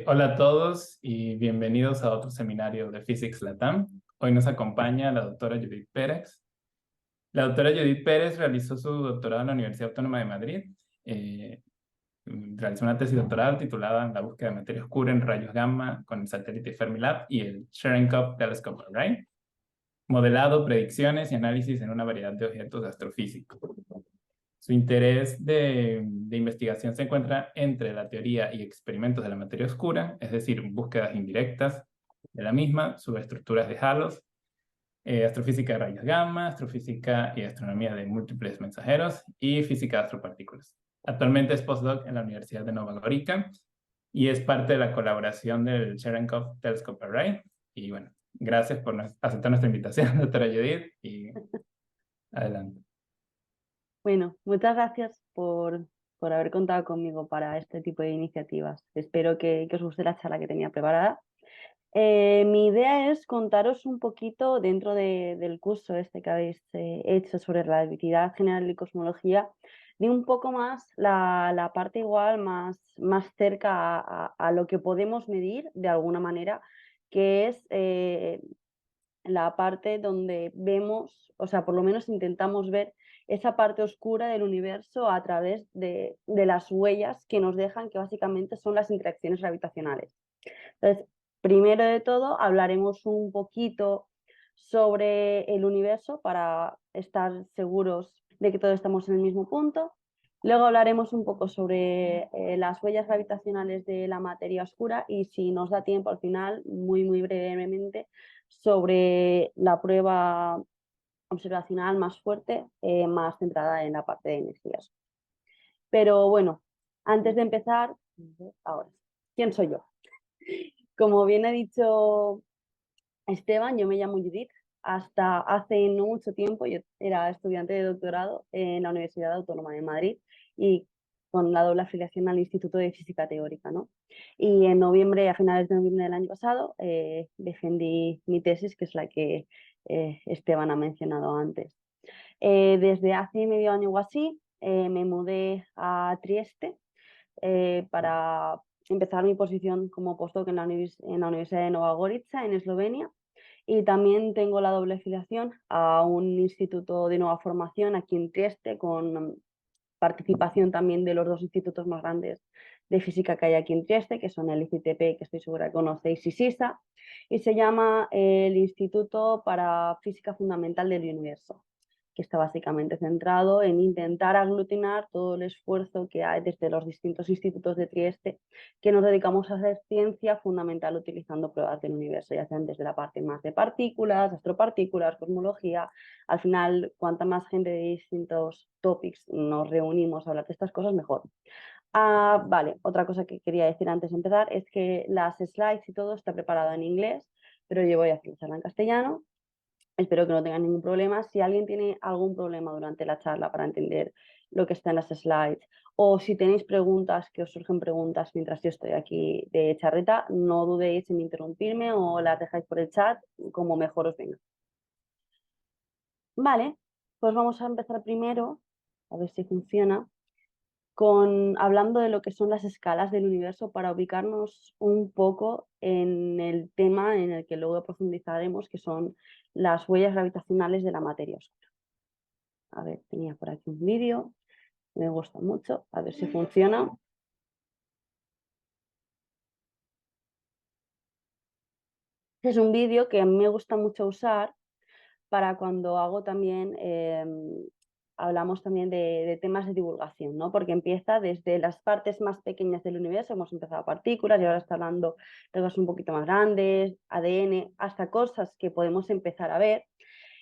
Hola a todos y bienvenidos a otro seminario de Physics Latam. Hoy nos acompaña la doctora Judith Pérez. La doctora Judith Pérez realizó su doctorado en la Universidad Autónoma de Madrid. Eh, Realizó una tesis doctoral titulada La búsqueda de materia oscura en rayos gamma con el satélite Fermilab y el Cherenkov Telescope Array, modelado, predicciones y análisis en una variedad de objetos astrofísicos. Su interés de investigación se encuentra entre la teoría y experimentos de la materia oscura, es decir, búsquedas indirectas de la misma, subestructuras de halos, astrofísica de rayos gamma, astrofísica y astronomía de múltiples mensajeros y física de astropartículas. Actualmente es postdoc en la Universidad de Nova Gorica y es parte de la colaboración del Cherenkov Telescope Array. Y bueno, gracias por aceptar nuestra invitación, doctora Judith, y adelante. Bueno, muchas gracias por haber contado conmigo para este tipo de iniciativas. Espero que os guste la charla que tenía preparada. Mi idea es contaros un poquito dentro del curso este que habéis hecho sobre relatividad general y cosmología, de un poco más la parte igual más cerca a lo que podemos medir de alguna manera, que es la parte donde vemos, o sea, por lo menos intentamos ver esa parte oscura del universo a través de las huellas que nos dejan, que básicamente son las interacciones gravitacionales. Entonces, primero de todo, hablaremos un poquito sobre el universo para estar seguros de que todos estamos en el mismo punto. Luego hablaremos un poco sobre las huellas gravitacionales de la materia oscura y, si nos da tiempo al final, muy brevemente, sobre la prueba observacional más fuerte, más centrada en la parte de energías. Pero bueno, antes de empezar, ahora, ¿quién soy yo? Como bien ha dicho Esteban, yo me llamo Judith. Hasta hace no mucho tiempo yo era estudiante de doctorado en la Universidad Autónoma de Madrid y con la doble afiliación al Instituto de Física Teórica, ¿no? Y en noviembre, a finales de noviembre del año pasado, defendí mi tesis, que es la que Esteban ha mencionado antes. Desde hace medio año o así me mudé a Trieste para empezar mi posición como postdoc en la Universidad de Nova Gorica, en Eslovenia. Y también tengo la doble afiliación a un instituto de nueva formación aquí en Trieste, con participación también de los dos institutos más grandes de física que hay aquí en Trieste, que son el ICTP, que estoy segura que conocéis, y SISA, y se llama el Instituto para Física Fundamental del Universo, que está básicamente centrado en intentar aglutinar todo el esfuerzo que hay desde los distintos institutos de Trieste, que nos dedicamos a hacer ciencia fundamental utilizando pruebas del universo, ya sean desde la parte más de partículas, astropartículas, cosmología. Al final, cuanta más gente de distintos topics nos reunimos a hablar de estas cosas, mejor. Vale, otra cosa que quería decir antes de empezar es que las slides y todo está preparado en inglés, pero yo voy a hacer la charla en castellano. Espero que no tengan ningún problema. Si alguien tiene algún problema durante la charla para entender lo que está en las slides, o si tenéis preguntas, que os surgen preguntas mientras yo estoy aquí de charreta, no dudéis en interrumpirme o las dejáis por el chat, como mejor os venga. Vale, pues vamos a empezar primero, a ver si funciona, hablando de lo que son las escalas del universo, para ubicarnos un poco en el tema en el que luego profundizaremos, que son las huellas gravitacionales de la materia oscura. A ver, tenía por aquí un vídeo, me gusta mucho, a ver si funciona. Es un vídeo que a mí me gusta mucho usar para cuando hago también, hablamos también de temas de divulgación, ¿no? Porque empieza desde las partes más pequeñas del universo, hemos empezado partículas y ahora está hablando de cosas un poquito más grandes, ADN, hasta cosas que podemos empezar a ver.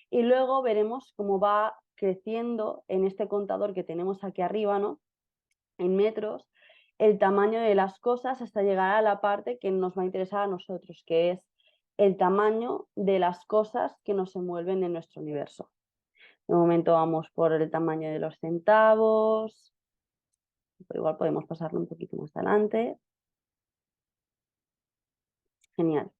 Y luego veremos cómo va creciendo en este contador que tenemos aquí arriba, ¿no? En metros, el tamaño de las cosas hasta llegar a la parte que nos va a interesar a nosotros, que es el tamaño de las cosas que nos envuelven en nuestro universo. De momento vamos por el tamaño de los centavos, pero igual podemos pasarlo un poquito más adelante. Genial.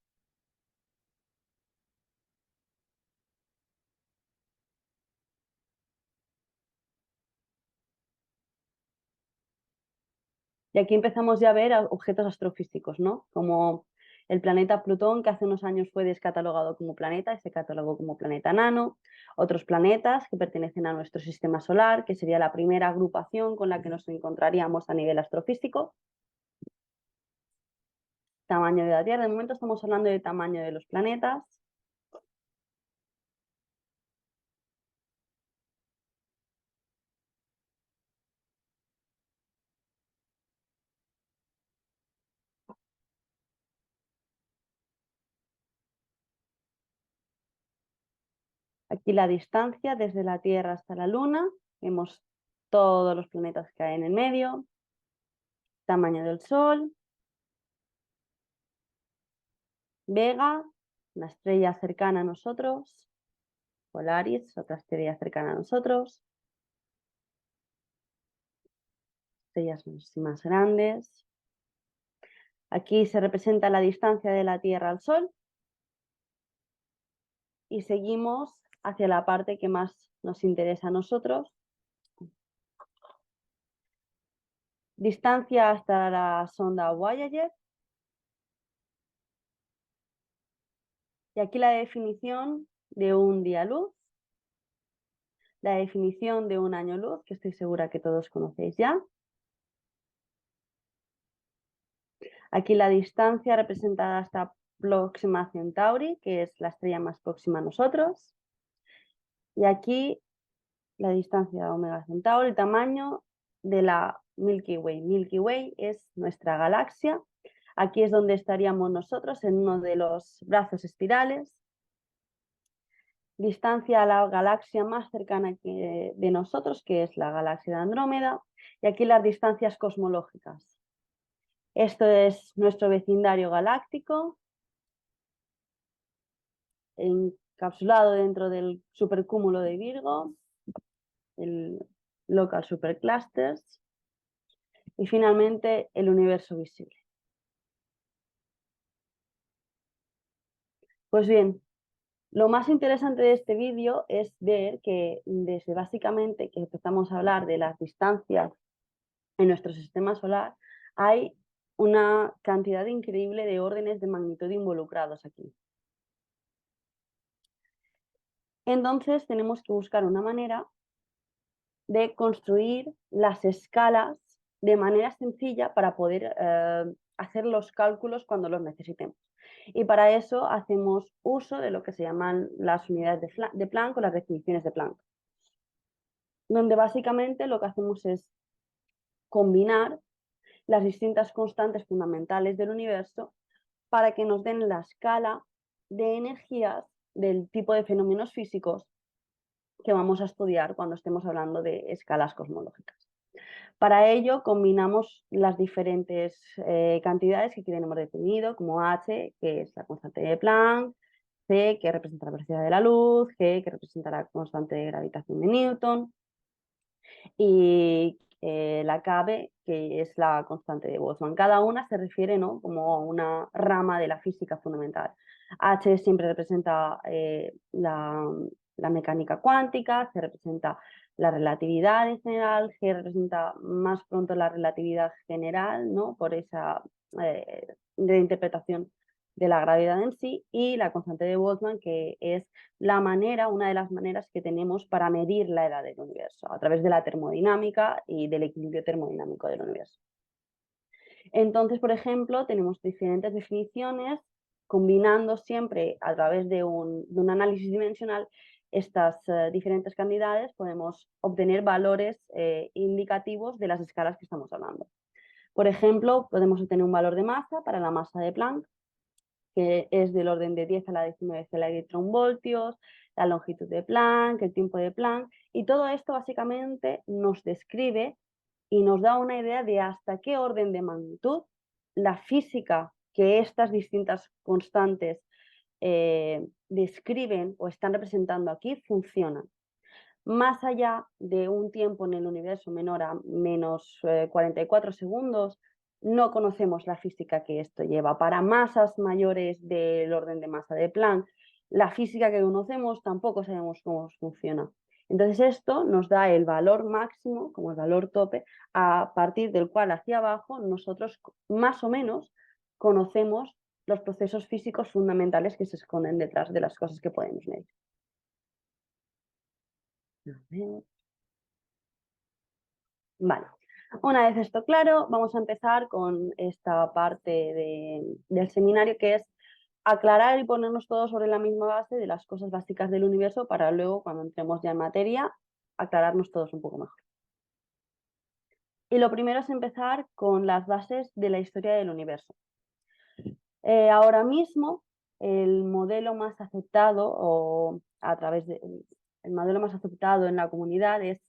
Y aquí empezamos ya a ver objetos astrofísicos, ¿no? Como el planeta Plutón, que hace unos años fue descatalogado como planeta y se catalogó como planeta enano. Otros planetas que pertenecen a nuestro sistema solar, que sería la primera agrupación con la que nos encontraríamos a nivel astrofísico. Tamaño de la Tierra. De momento estamos hablando de tamaño de los planetas. Aquí la distancia desde la Tierra hasta la Luna. Vemos todos los planetas que hay en el medio. Tamaño del Sol. Vega, una estrella cercana a nosotros. Polaris, otra estrella cercana a nosotros. Estrellas más grandes. Aquí se representa la distancia de la Tierra al Sol. Y seguimos hacia la parte que más nos interesa a nosotros. Distancia hasta la sonda Voyager. Y aquí la definición de un día luz. La definición de un año luz, que estoy segura que todos conocéis ya. Aquí la distancia representada hasta Próxima Centauri, que es la estrella más próxima a nosotros. Y aquí la distancia de Omega Centauri, el tamaño de la Milky Way. Milky Way es nuestra galaxia. Aquí es donde estaríamos nosotros, en uno de los brazos espirales. Distancia a la galaxia más cercana de nosotros, que es la galaxia de Andrómeda. Y aquí las distancias cosmológicas. Esto es nuestro vecindario galáctico, encapsulado dentro del supercúmulo de Virgo, el Local Superclusters, y finalmente el universo visible. Pues bien, lo más interesante de este vídeo es ver que desde básicamente que empezamos a hablar de las distancias en nuestro sistema solar, hay una cantidad increíble de órdenes de magnitud involucrados aquí. Entonces tenemos que buscar una manera de construir las escalas de manera sencilla para poder hacer los cálculos cuando los necesitemos. Y para eso hacemos uso de lo que se llaman las unidades de Planck o las definiciones de Planck, donde básicamente lo que hacemos es combinar las distintas constantes fundamentales del universo para que nos den la escala de energías del tipo de fenómenos físicos que vamos a estudiar cuando estemos hablando de escalas cosmológicas. Para ello combinamos las diferentes cantidades que tenemos definido, como h, que es la constante de Planck, c, que representa la velocidad de la luz, g, que representa la constante de gravitación de Newton, y la Kb, que es la constante de Boltzmann. Cada una se refiere, ¿no?, como una rama de la física fundamental. H siempre representa la mecánica cuántica, C representa la relatividad en general, G representa más pronto la relatividad general, ¿no?, por esa reinterpretación de la gravedad en sí, y la constante de Boltzmann, que es una de las maneras que tenemos para medir la edad del universo, a través de la termodinámica y del equilibrio termodinámico del universo. Entonces, por ejemplo, tenemos diferentes definiciones, combinando siempre a través de un análisis dimensional estas diferentes cantidades, podemos obtener valores indicativos de las escalas que estamos hablando. Por ejemplo, podemos obtener un valor de masa para la masa de Planck, que es del orden de 10 a la 19 electronvoltios, la longitud de Planck, el tiempo de Planck, y todo esto básicamente nos describe y nos da una idea de hasta qué orden de magnitud la física que estas distintas constantes describen o están representando aquí funcionan. Más allá de un tiempo en el universo menor a menos 44 segundos, no conocemos la física que esto lleva. Para masas mayores del orden de masa de Planck, la física que conocemos tampoco sabemos cómo funciona. Entonces esto nos da el valor máximo, como el valor tope, a partir del cual hacia abajo nosotros más o menos conocemos los procesos físicos fundamentales que se esconden detrás de las cosas que podemos medir. Vale, una vez esto claro, vamos a empezar con esta parte del seminario, que es aclarar y ponernos todos sobre la misma base de las cosas básicas del universo para luego, cuando entremos ya en materia, aclararnos todos un poco mejor. Y lo primero es empezar con las bases de la historia del universo. Ahora mismo, el modelo más aceptado o a través de el modelo más aceptado en la comunidad es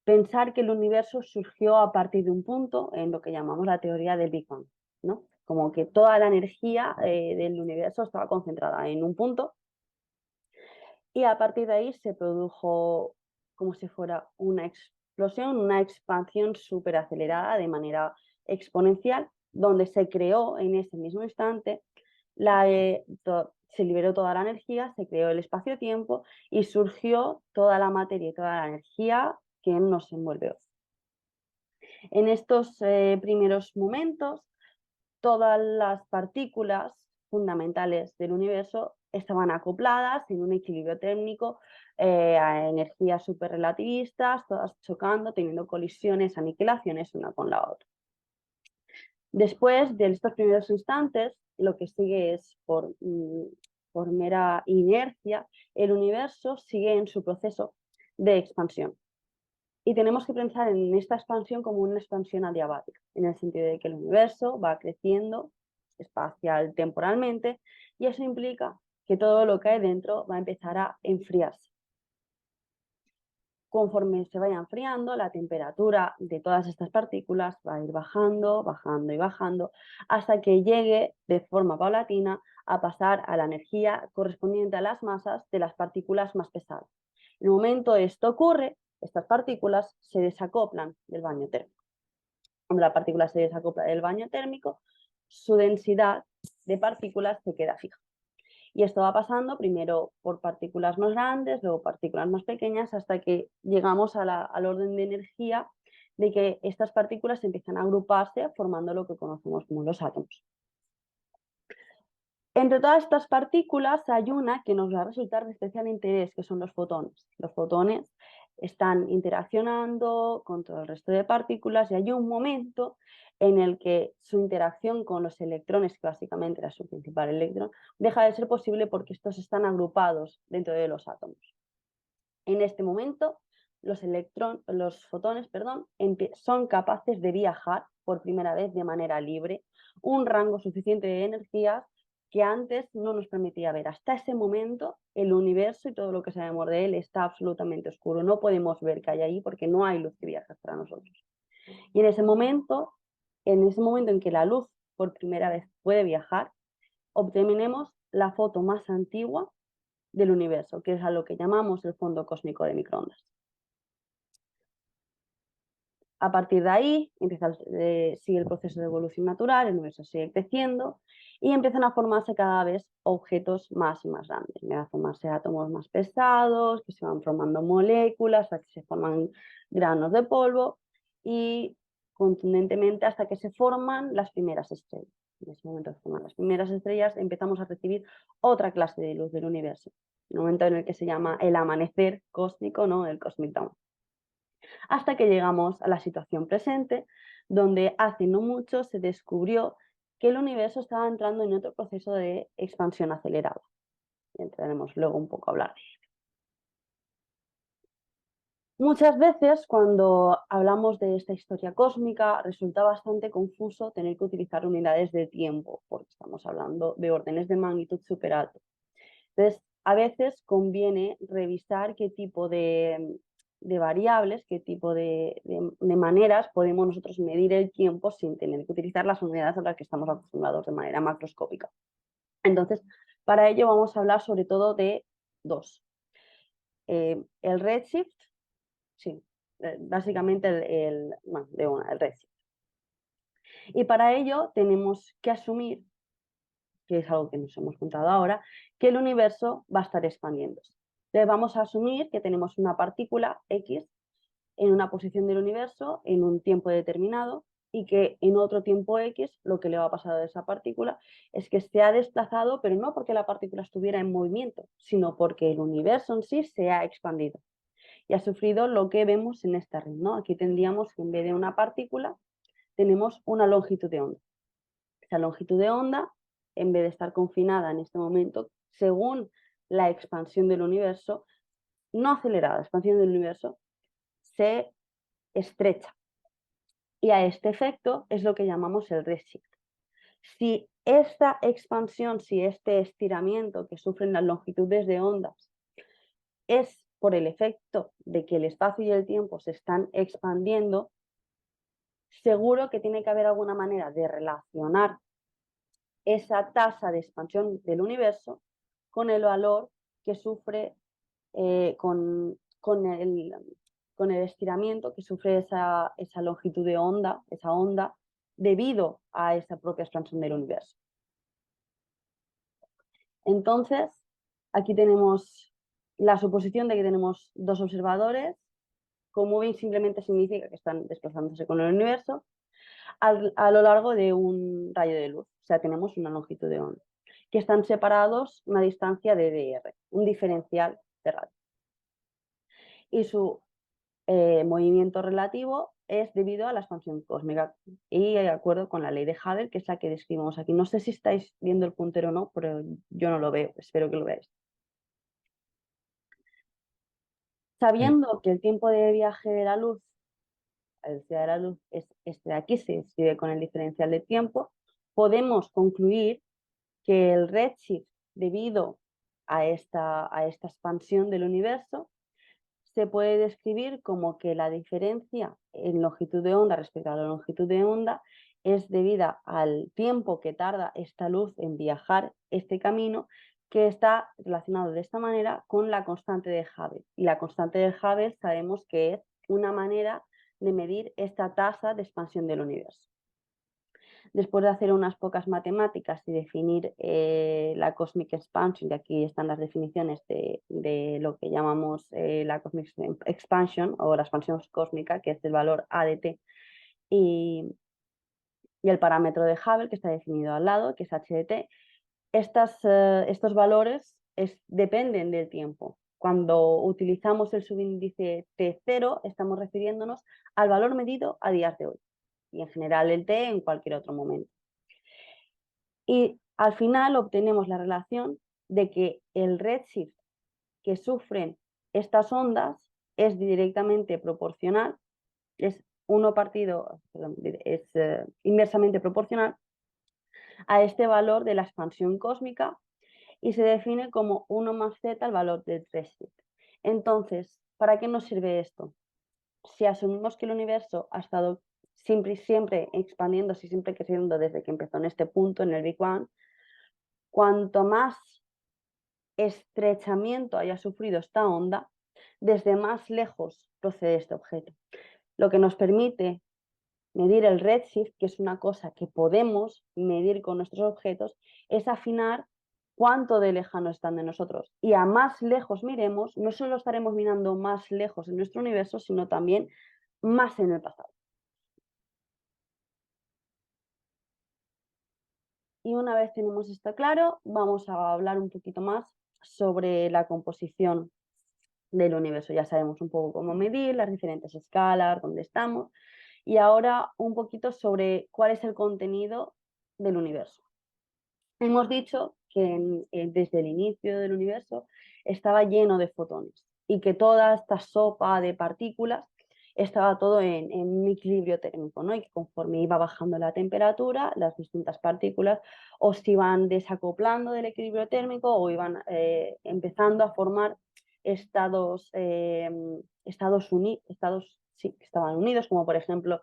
pensar que el universo surgió a partir de un punto en lo que llamamos la teoría del Big Bang, ¿no? Como que toda la energía del universo estaba concentrada en un punto y a partir de ahí se produjo como si fuera una explosión, una expansión súper acelerada de manera exponencial, donde se creó en ese mismo instante se liberó toda la energía, se creó el espacio-tiempo y surgió toda la materia y toda la energía que nos envuelve hoy. En estos primeros momentos, todas las partículas fundamentales del universo estaban acopladas en un equilibrio térmico a energías superrelativistas, todas chocando, teniendo colisiones, aniquilaciones una con la otra. Después de estos primeros instantes, lo que sigue es por mera inercia, el universo sigue en su proceso de expansión. Y tenemos que pensar en esta expansión como una expansión adiabática, en el sentido de que el universo va creciendo espacial temporalmente y eso implica que todo lo que hay dentro va a empezar a enfriarse. Conforme se vaya enfriando, la temperatura de todas estas partículas va a ir bajando, bajando y bajando, hasta que llegue de forma paulatina a pasar a la energía correspondiente a las masas de las partículas más pesadas. En el momento esto ocurre, estas partículas se desacoplan del baño térmico. Cuando la partícula se desacopla del baño térmico, su densidad de partículas se queda fija. Y esto va pasando primero por partículas más grandes, luego partículas más pequeñas, hasta que llegamos al orden de energía de que estas partículas empiezan a agruparse formando lo que conocemos como los átomos. Entre todas estas partículas hay una que nos va a resultar de especial interés, que son los fotones. Los fotones están interaccionando con todo el resto de partículas y hay un momento en el que su interacción con los electrones, que básicamente era su principal electrón, deja de ser posible porque estos están agrupados dentro de los átomos. En este momento, los fotones son capaces de viajar por primera vez de manera libre un rango suficiente de energías que antes no nos permitía ver. Hasta ese momento, el universo y todo lo que sabemos de él está absolutamente oscuro. No podemos ver qué hay ahí porque no hay luz que viaje para nosotros. Y en ese momento en que la luz por primera vez puede viajar, obtenemos la foto más antigua del universo, que es a lo que llamamos el fondo cósmico de microondas. A partir de ahí sigue el proceso de evolución natural, el universo sigue creciendo y empiezan a formarse cada vez objetos más y más grandes. Empiezan a formarse átomos más pesados, que se van formando moléculas, hasta que se forman granos de polvo y contundentemente hasta que se forman las primeras estrellas. En ese momento que se forman las primeras estrellas empezamos a recibir otra clase de luz del universo, el momento en el que se llama el amanecer cósmico, ¿no? El Cosmic Dawn. Hasta que llegamos a la situación presente, donde hace no mucho se descubrió que el universo estaba entrando en otro proceso de expansión acelerada. Y entraremos luego un poco a hablar de ello. Muchas veces cuando hablamos de esta historia cósmica resulta bastante confuso tener que utilizar unidades de tiempo, porque estamos hablando de órdenes de magnitud súper altos. Entonces, a veces conviene revisar qué tipo de variables, qué tipo de maneras podemos nosotros medir el tiempo sin tener que utilizar las unidades a las que estamos acostumbrados de manera macroscópica. Entonces, para ello vamos a hablar sobre todo de dos. El redshift, sí, básicamente el redshift. Y para ello tenemos que asumir, que es algo que nos hemos contado ahora, que el universo va a estar expandiéndose. Entonces vamos a asumir que tenemos una partícula X en una posición del universo en un tiempo determinado y que en otro tiempo X lo que le va a pasar a esa partícula es que se ha desplazado, pero no porque la partícula estuviera en movimiento, sino porque el universo en sí se ha expandido y ha sufrido lo que vemos en esta red, ¿no? Aquí tendríamos que en vez de una partícula tenemos una longitud de onda. Esa longitud de onda, en vez de estar confinada en este momento, según la expansión del universo, no acelerada, la expansión del universo, se estrecha. Y a este efecto es lo que llamamos el redshift. Si esta expansión, si este estiramiento que sufren las longitudes de ondas es por el efecto de que el espacio y el tiempo se están expandiendo, seguro que tiene que haber alguna manera de relacionar esa tasa de expansión del universo con el valor que sufre con el estiramiento que sufre esa longitud de onda, esa onda, debido a esa propia expansión del universo. Entonces, aquí tenemos la suposición de que tenemos dos observadores. Como ven, simplemente significa que están desplazándose con el universo a lo largo de un rayo de luz. O sea, tenemos una longitud de onda, que están separados una distancia de dr, un diferencial de radio. Y su movimiento relativo es debido a la expansión cósmica y de acuerdo con la ley de Hubble, que es la que describimos aquí. No sé si estáis viendo el puntero o no, pero yo no lo veo, espero que lo veáis. Sabiendo que el tiempo de viaje de la luz, la velocidad de la luz, es este de aquí, se escribe con el diferencial de tiempo, podemos concluir que el redshift, debido a esta expansión del universo, se puede describir como que la diferencia en longitud de onda respecto a la longitud de onda es debida al tiempo que tarda esta luz en viajar este camino, que está relacionado de esta manera con la constante de Hubble. Y la constante de Hubble sabemos que es una manera de medir esta tasa de expansión del universo. Después de hacer unas pocas matemáticas y definir la cosmic expansion, y aquí están las definiciones de lo que llamamos la cosmic expansion o la expansión cósmica, que es el valor A de t, y el parámetro de Hubble, que está definido al lado, que es h de t. Estos valores dependen del tiempo. Cuando utilizamos el subíndice T0, estamos refiriéndonos al valor medido a días de hoy, y en general el T en cualquier otro momento. Y al final obtenemos la relación de que el redshift que sufren estas ondas es directamente proporcional, es inversamente proporcional a este valor de la expansión cósmica y se define como 1 más z el valor del redshift. Entonces, ¿para qué nos sirve esto? Si asumimos que el universo ha estado siempre expandiéndose y siempre creciendo desde que empezó en este punto, en el Big Bang, cuanto más estrechamiento haya sufrido esta onda, desde más lejos procede este objeto. Lo que nos permite medir el redshift, que es una cosa que podemos medir con nuestros objetos, es afinar cuánto de lejano están de nosotros. Y a más lejos miremos, no solo estaremos mirando más lejos en nuestro universo, sino también más en el pasado. Y una vez tenemos esto claro, vamos a hablar un poquito más sobre la composición del universo. Ya sabemos un poco cómo medir, las diferentes escalas, dónde estamos. Y ahora un poquito sobre cuál es el contenido del universo. Hemos dicho que desde el inicio del universo estaba lleno de fotones y que toda esta sopa de partículas estaba todo en un equilibrio térmico, ¿no? Y que conforme iba bajando la temperatura, las distintas partículas o se iban desacoplando del equilibrio térmico o iban empezando a formar estados sí, que estaban unidos, como por ejemplo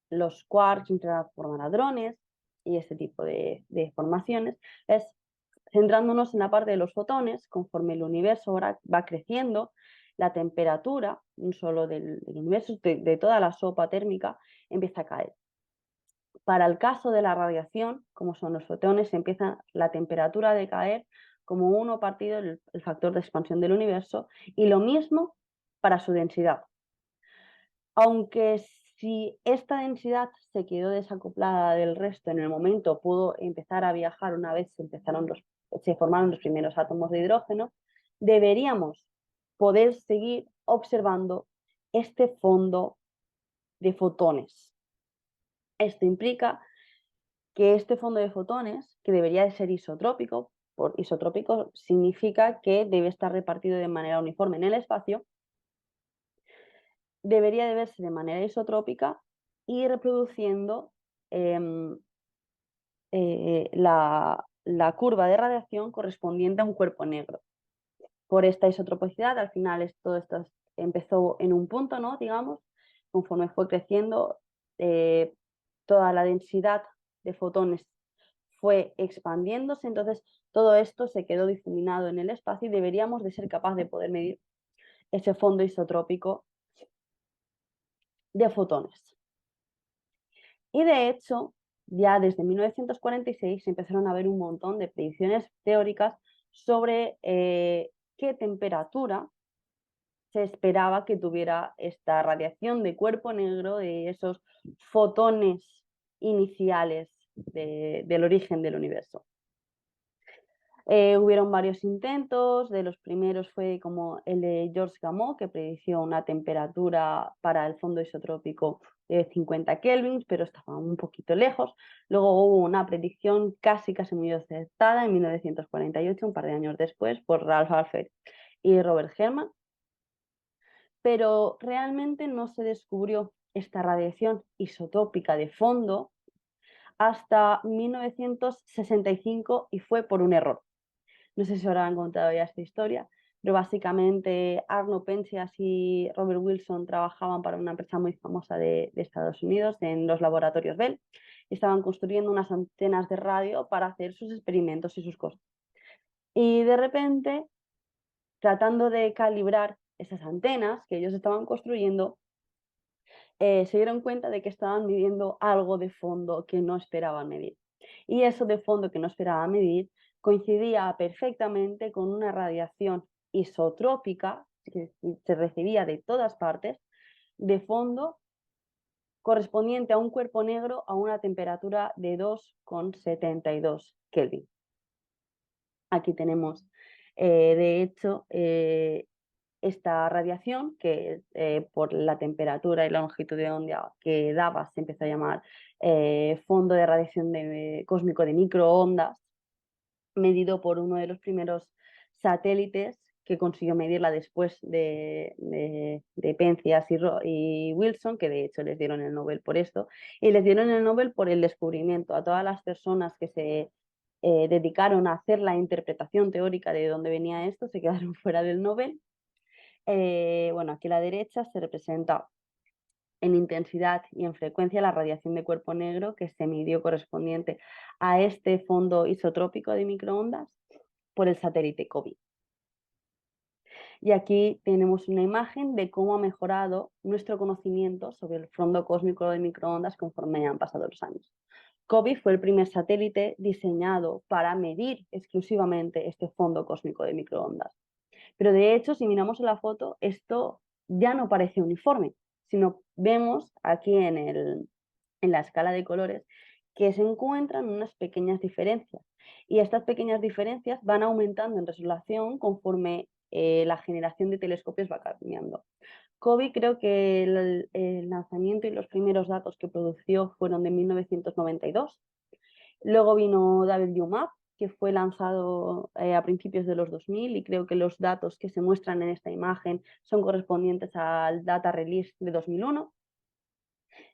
los quarks empezaron a formar hadrones y este tipo de formaciones. Centrándonos en la parte de los fotones, conforme el universo ahora va creciendo, la temperatura, no solo del universo, de toda la sopa térmica, empieza a caer. Para el caso de la radiación, como son los fotones, empieza la temperatura a decaer como 1 partido el factor de expansión del universo, y lo mismo para su densidad. Aunque si esta densidad se quedó desacoplada del resto en el momento, pudo empezar a viajar una vez se formaron los primeros átomos de hidrógeno, deberíamos poder seguir observando este fondo de fotones. Esto implica que este fondo de fotones, que debería de ser isotrópico, por isotrópico significa que debe estar repartido de manera uniforme en el espacio, debería de verse de manera isotrópica y reproduciendo la curva de radiación correspondiente a un cuerpo negro. Por esta isotropicidad, al final todo esto empezó en un punto, ¿no? Digamos, conforme fue creciendo, toda la densidad de fotones fue expandiéndose, entonces todo esto se quedó difuminado en el espacio y deberíamos de ser capaces de poder medir ese fondo isotrópico de fotones. Y de hecho, ya desde 1946 se empezaron a ver un montón de predicciones teóricas sobre qué temperatura se esperaba que tuviera esta radiación de cuerpo negro, de esos fotones iniciales del origen del universo. Hubieron varios intentos, de los primeros fue como el de Georges Gamow, que predició una temperatura para el fondo isotrópico de 50 kelvins, pero estaba un poquito lejos. Luego hubo una predicción casi muy acertada en 1948, un par de años después, por Ralph Alpert y Robert Herman, pero realmente no se descubrió esta radiación isotópica de fondo hasta 1965 y fue por un error. No sé si habrán contado ya esta historia, pero básicamente Arno Penzias y Robert Wilson trabajaban para una empresa muy famosa de Estados Unidos en los laboratorios Bell y estaban construyendo unas antenas de radio para hacer sus experimentos y sus cosas. Y de repente, tratando de calibrar esas antenas que ellos estaban construyendo, se dieron cuenta de que estaban midiendo algo de fondo que no esperaban medir. Y eso de fondo que no esperaban medir coincidía perfectamente con una radiación isotrópica que se recibía de todas partes, de fondo, correspondiente a un cuerpo negro a una temperatura de 2,72 Kelvin. Aquí tenemos, de hecho, esta radiación, que por la temperatura y la longitud de onda que daba, se empezó a llamar fondo de radiación cósmico de microondas, medido por uno de los primeros satélites que consiguió medirla después de Penzias y Wilson, que de hecho les dieron el Nobel por esto, y les dieron el Nobel por el descubrimiento. A todas las personas que se dedicaron a hacer la interpretación teórica de dónde venía esto, se quedaron fuera del Nobel. Bueno, aquí a la derecha se representa en intensidad y en frecuencia la radiación de cuerpo negro que se midió correspondiente a este fondo isotrópico de microondas por el satélite COBE. Y aquí tenemos una imagen de cómo ha mejorado nuestro conocimiento sobre el fondo cósmico de microondas conforme han pasado los años. COBE fue el primer satélite diseñado para medir exclusivamente este fondo cósmico de microondas. Pero de hecho, si miramos la foto, esto ya no parece uniforme, sino vemos aquí en la escala de colores que se encuentran unas pequeñas diferencias. Y estas pequeñas diferencias van aumentando en resolución conforme la generación de telescopios va cambiando. COBE, creo que el lanzamiento y los primeros datos que produjo fueron de 1992. Luego vino WMAP, que fue lanzado a principios de los 2000, y creo que los datos que se muestran en esta imagen son correspondientes al Data Release de 2001.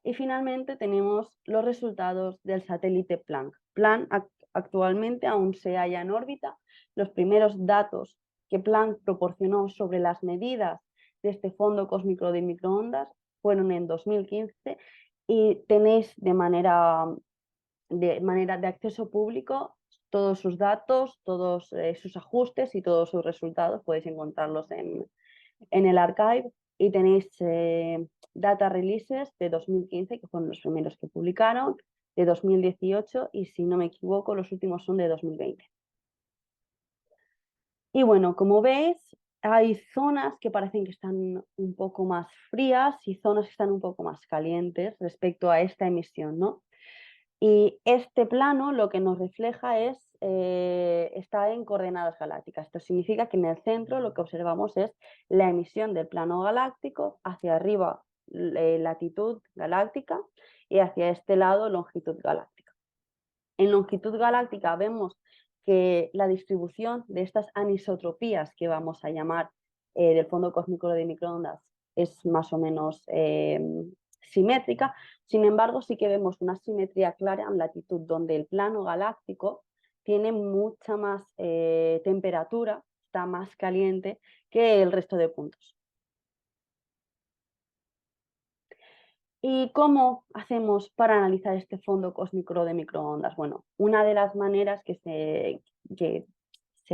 Y finalmente tenemos los resultados del satélite Planck. Planck actualmente aún se halla en órbita. Los primeros datos que Planck proporcionó sobre las medidas de este fondo cósmico de microondas fueron en 2015 y tenéis de manera de acceso público todos sus datos, todos sus ajustes y todos sus resultados. Podéis encontrarlos en el archive y tenéis data releases de 2015, que fueron los primeros que publicaron, de 2018 y, si no me equivoco, los últimos son de 2020. Y bueno, como veis, hay zonas que parecen que están un poco más frías y zonas que están un poco más calientes respecto a esta emisión, ¿no? Y este plano lo que nos refleja es, está en coordenadas galácticas. Esto significa que en el centro lo que observamos es la emisión del plano galáctico, hacia arriba latitud galáctica y hacia este lado longitud galáctica. En longitud galáctica vemos que la distribución de estas anisotropías que vamos a llamar del fondo cósmico de microondas es más o menos simétrica. Sin embargo, sí que vemos una simetría clara en latitud, donde el plano galáctico tiene mucha más temperatura, está más caliente que el resto de puntos. ¿Y cómo hacemos para analizar este fondo cósmico de microondas? Bueno, una de las maneras que se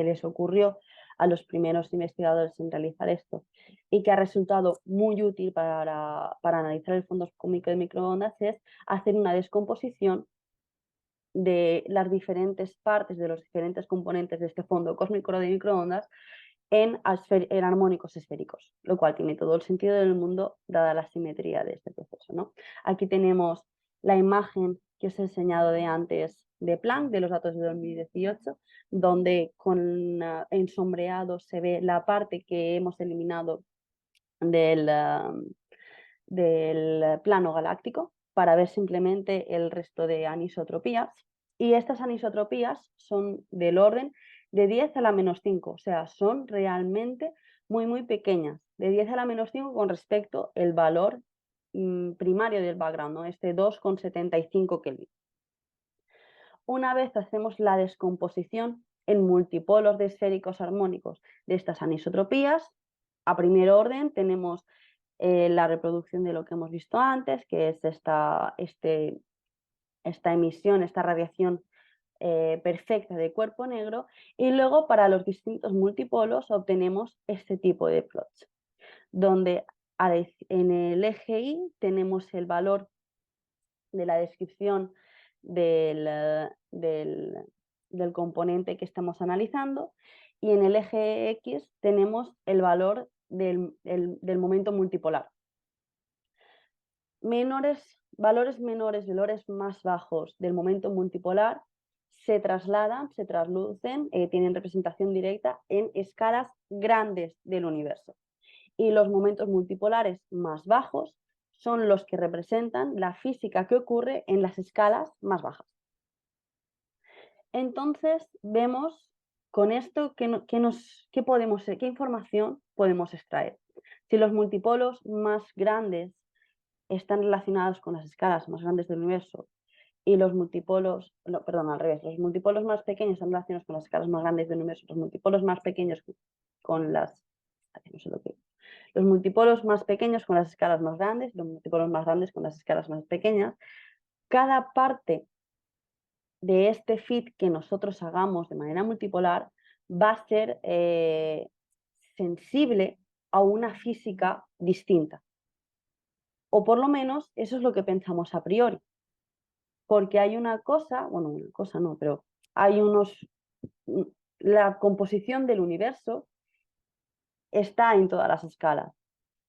les ocurrió a los primeros investigadores en realizar esto y que ha resultado muy útil para analizar el fondo cósmico de microondas es hacer una descomposición de las diferentes partes, de los diferentes componentes de este fondo cósmico de microondas en armónicos esféricos, lo cual tiene todo el sentido del mundo dada la simetría de este proceso, ¿no? Aquí tenemos la imagen que os he enseñado de antes de Planck, de los datos de 2018, donde con ensombreado se ve la parte que hemos eliminado del plano galáctico para ver simplemente el resto de anisotropías. Y estas anisotropías son del orden de 10 a la menos 5, o sea, son realmente muy pequeñas, de 10 a la menos 5 con respecto al valor primario del background, ¿no? Este 2,75 Kelvin. Una vez hacemos la descomposición en multipolos de esféricos armónicos de estas anisotropías, a primer orden tenemos la reproducción de lo que hemos visto antes, que es esta emisión, esta radiación perfecta de cuerpo negro, y luego para los distintos multipolos obtenemos este tipo de plots, donde en el eje Y tenemos el valor de la descripción del componente que estamos analizando, y en el eje X tenemos el valor del momento multipolar. Valores menores, valores más bajos del momento multipolar se trasladan, se traslucen, tienen representación directa en escalas grandes del universo. Y los momentos multipolares más bajos son los que representan la física que ocurre en las escalas más bajas. Entonces vemos con esto qué información podemos extraer. Si los multipolos más grandes están relacionados con las escalas más grandes del universo y los multipolos, no, perdón, al revés, los multipolos más pequeños están relacionados con las escalas más grandes del universo, los multipolos más pequeños con las, no sé lo que, los multipolos más pequeños con las escalas más grandes, los multipolos más grandes con las escalas más pequeñas, cada parte de este fit que nosotros hagamos de manera multipolar va a ser sensible a una física distinta. O por lo menos eso es lo que pensamos a priori. Porque hay una cosa, bueno, una cosa no, pero hay la composición del universo está en todas las escalas.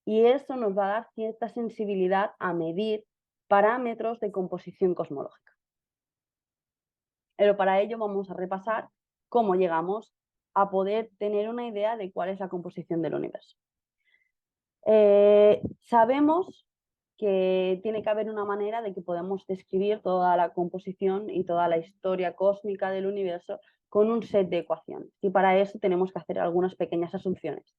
Y eso nos va a dar cierta sensibilidad a medir parámetros de composición cosmológica. Pero para ello vamos a repasar cómo llegamos a poder tener una idea de cuál es la composición del universo. Sabemos que tiene que haber una manera de que podamos describir toda la composición y toda la historia cósmica del universo con un set de ecuaciones. Y para eso tenemos que hacer algunas pequeñas asunciones.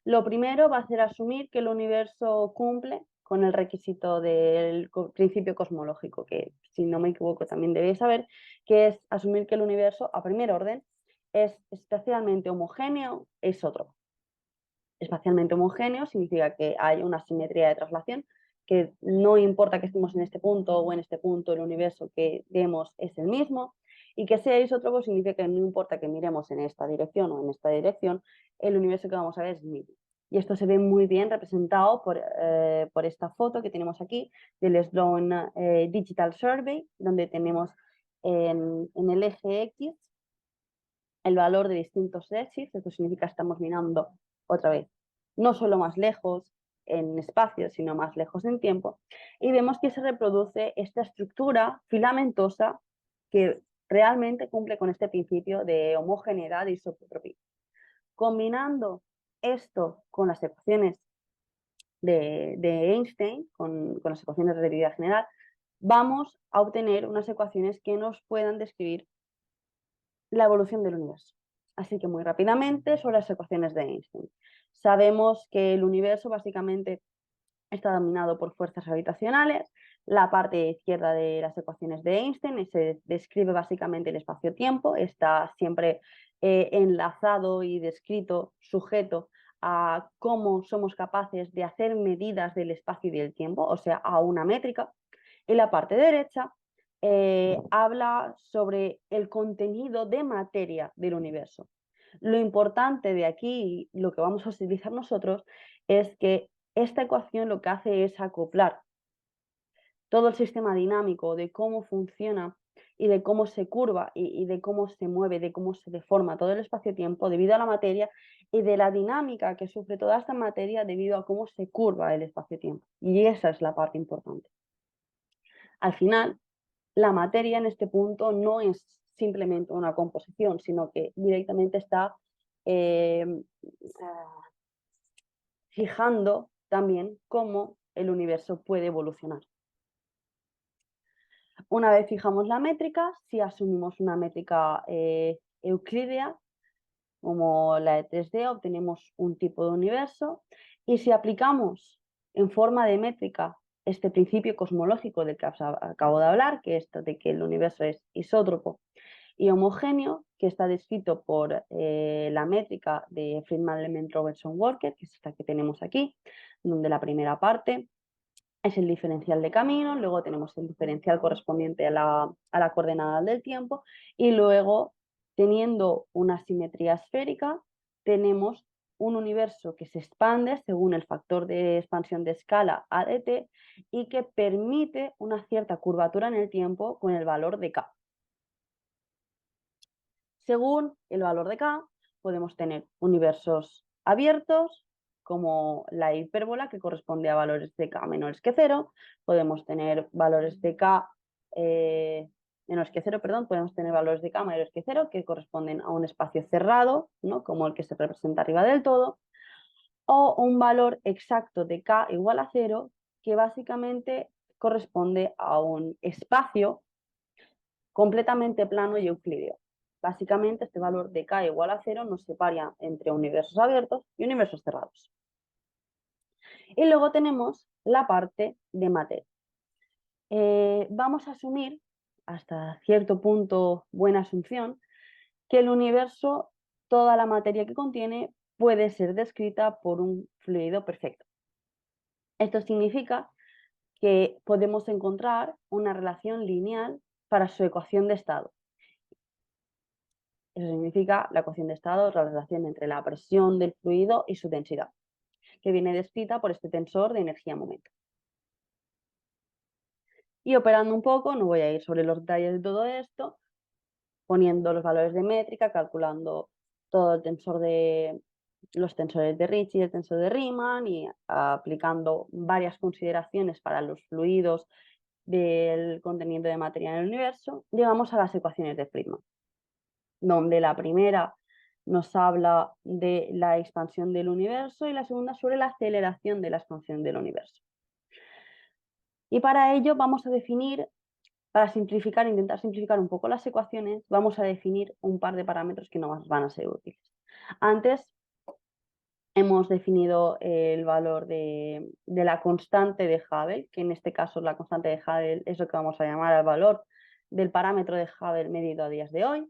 Lo primero va a ser asumir que el universo cumple con el requisito del principio cosmológico, que si no me equivoco también debéis saber, que es asumir que el universo a primer orden es espacialmente homogéneo, es otro. Espacialmente homogéneo significa que hay una simetría de traslación, que no importa que estemos en este punto o en este punto, el universo que vemos es el mismo, y que sea isótropo significa que no importa que miremos en esta dirección o en esta dirección, el universo que vamos a ver es el mismo. Y esto se ve muy bien representado por esta foto que tenemos aquí del Sloan Digital Survey, donde tenemos en el eje X el valor de distintos redshifts. Esto significa que estamos mirando otra vez, no solo más lejos en espacio, sino más lejos en tiempo, y vemos que se reproduce esta estructura filamentosa que realmente cumple con este principio de homogeneidad y isotropía. Combinando esto con las ecuaciones de Einstein, con las ecuaciones de relatividad general, vamos a obtener unas ecuaciones que nos puedan describir la evolución del universo. Así que muy rápidamente sobre las ecuaciones de Einstein. Sabemos que el universo básicamente está dominado por fuerzas gravitacionales. La parte izquierda de las ecuaciones de Einstein se describe básicamente el espacio-tiempo, está siempre enlazado y descrito, sujeto a cómo somos capaces de hacer medidas del espacio y del tiempo, o sea, a una métrica. Y la parte derecha habla sobre el contenido de materia del universo. Lo importante de aquí, lo que vamos a utilizar nosotros, es que esta ecuación lo que hace es acoplar todo el sistema dinámico de cómo funciona y de cómo se curva y de cómo se mueve, de cómo se deforma todo el espacio-tiempo debido a la materia y de la dinámica que sufre toda esta materia debido a cómo se curva el espacio-tiempo. Y esa es la parte importante. Al final, la materia en este punto no es simplemente una composición, sino que directamente está eh, fijando también cómo el universo puede evolucionar. Una vez fijamos la métrica, si asumimos una métrica euclídea, como la de 3D, obtenemos un tipo de universo, y si aplicamos en forma de métrica este principio cosmológico del que acabo de hablar, que es esto de que el universo es isótropo y homogéneo, que está descrito por la métrica de Friedman-Lehmann-Robertson-Walker, que es esta que tenemos aquí, donde la primera parte es el diferencial de camino, luego tenemos el diferencial correspondiente a la coordenada del tiempo, y luego, teniendo una simetría esférica, tenemos un universo que se expande según el factor de expansión de escala a de t y que permite una cierta curvatura en el tiempo con el valor de k. Según el valor de k, podemos tener universos abiertos, como la hipérbola, que corresponde a valores de k menores que 0. Podemos tener valores de k menores que 0, perdón, podemos tener valores de k mayores que 0, que corresponden a un espacio cerrado, ¿no? Como el que se representa arriba del todo, o un valor exacto de k igual a 0, que básicamente corresponde a un espacio completamente plano y euclídeo. Básicamente, este valor de k igual a 0 nos separa entre universos abiertos y universos cerrados. Y luego tenemos la parte de materia. Vamos a asumir, hasta cierto punto buena asunción, que el universo, toda la materia que contiene, puede ser descrita por un fluido perfecto. Esto significa que podemos encontrar una relación lineal para su ecuación de estado. Eso significa la ecuación de estado, la relación entre la presión del fluido y su densidad, que viene descrita por este tensor de energía-momento. Y operando un poco, no voy a ir sobre los detalles de todo esto, poniendo los valores de métrica, calculando todo el tensor de los tensores de Ricci y el tensor de Riemann y aplicando varias consideraciones para los fluidos del contenido de materia en el universo, llegamos a las ecuaciones de Friedman, donde la primera nos habla de la expansión del universo y la segunda sobre la aceleración de la expansión del universo. Y para ello vamos a definir, para simplificar, intentar simplificar un poco las ecuaciones, vamos a definir un par de parámetros que nos van a ser útiles. Antes hemos definido el valor de la constante de Hubble, que en este caso la constante de Hubble es lo que vamos a llamar el valor del parámetro de Hubble medido a días de hoy.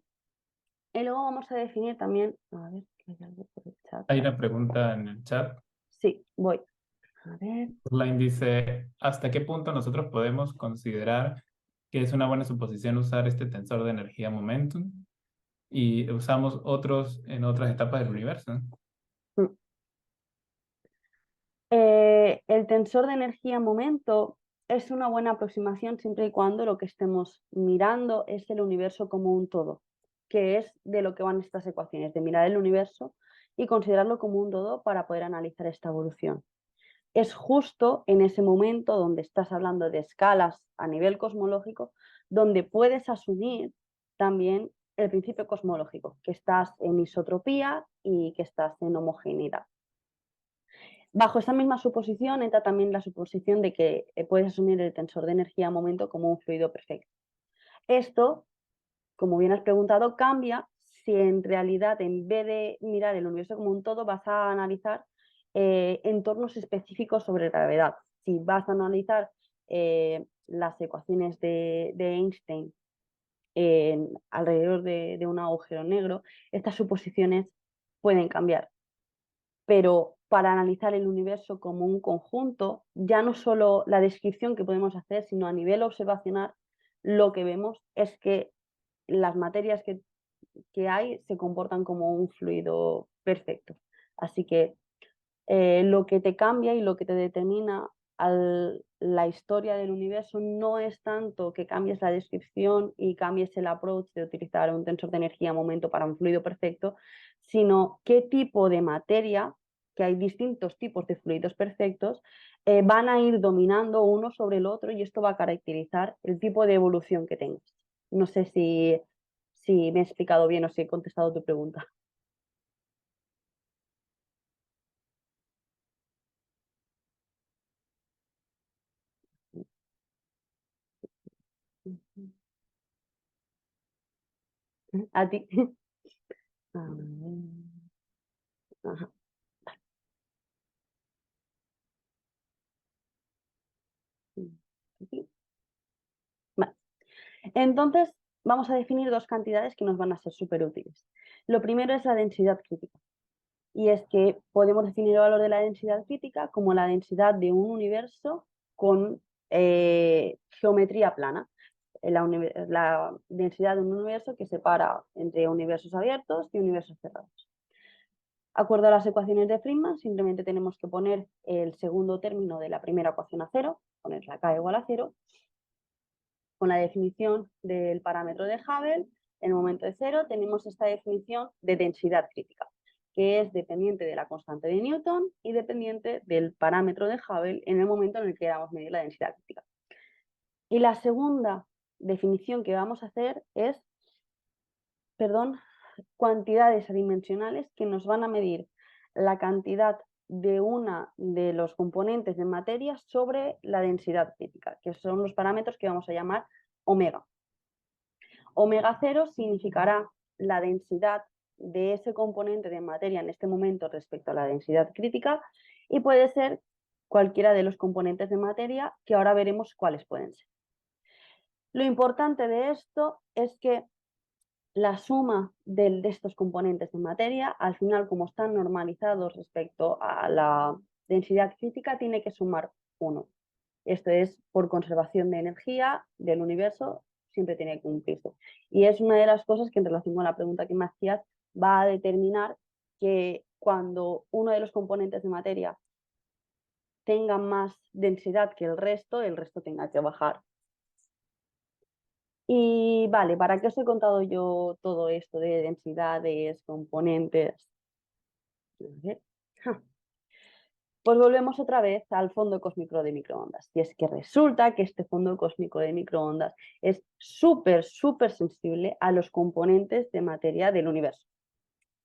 Y luego vamos a definir también, a ver, ¿hay algo por el chat? Hay una pregunta en el chat. Sí, voy. A ver. Line dice, ¿hasta qué punto nosotros podemos considerar que es una buena suposición usar este tensor de energía momentum y usamos otros en otras etapas del universo? El tensor de energía-momento es una buena aproximación siempre y cuando lo que estemos mirando es el universo como un todo. que es de lo que van estas ecuaciones, de mirar el universo y considerarlo como un todo para poder analizar esta evolución. Es justo en ese momento donde estás hablando de escalas a nivel cosmológico, donde puedes asumir también el principio cosmológico, que estás en isotropía y que estás en homogeneidad. Bajo esa misma suposición entra también la suposición de que puedes asumir el tensor de energía-momento como un fluido perfecto. Esto, como bien has preguntado, cambia si en realidad en vez de mirar el universo como un todo vas a analizar entornos específicos sobre gravedad. Si vas a analizar las ecuaciones de Einstein alrededor de un agujero negro, estas suposiciones pueden cambiar. Pero para analizar el universo como un conjunto, ya no solo la descripción que podemos hacer, sino a nivel observacional, lo que vemos es que las materias que hay se comportan como un fluido perfecto. Así que lo que te cambia y lo que te determina la historia del universo no es tanto que cambies la descripción y cambies el approach de utilizar un tensor de energía-momento para un fluido perfecto, sino qué tipo de materia, que hay distintos tipos de fluidos perfectos, van a ir dominando uno sobre el otro y esto va a caracterizar el tipo de evolución que tengas. No sé si me he explicado bien o si he contestado tu pregunta. A ti. A ver. Ajá. Vale. Entonces, vamos a definir dos cantidades que nos van a ser súper útiles. Lo primero es la densidad crítica. Y es que podemos definir el valor de la densidad crítica como la densidad de un universo con geometría plana. La densidad de un universo que separa entre universos abiertos y universos cerrados. Acuerdo a las ecuaciones de Friedman, simplemente tenemos que poner el segundo término de la primera ecuación a cero, poner la k igual a cero, con la definición del parámetro de Hubble. En el momento de cero tenemos esta definición de densidad crítica, que es dependiente de la constante de Newton y dependiente del parámetro de Hubble en el momento en el que queramos medir la densidad crítica. Y la segunda definición que vamos a hacer es, cuantidades adimensionales que nos van a medir la cantidad de una de los componentes de materia sobre la densidad crítica, que son los parámetros que vamos a llamar omega. Omega 0 significará la densidad de ese componente de materia en este momento respecto a la densidad crítica y puede ser cualquiera de los componentes de materia que ahora veremos cuáles pueden ser. Lo importante de esto es que la suma de estos componentes de materia, al final, como están normalizados respecto a la densidad crítica, tiene que sumar 1. Esto es por conservación de energía del universo, siempre tiene que cumplirse. Y es una de las cosas que en relación con la pregunta que me hacías va a determinar que cuando uno de los componentes de materia tenga más densidad que el resto tenga que bajar. Y vale, ¿para qué os he contado yo todo esto de densidades, componentes? Pues volvemos otra vez al fondo cósmico de microondas. Y es que resulta que este fondo cósmico de microondas es súper sensible a los componentes de materia del universo.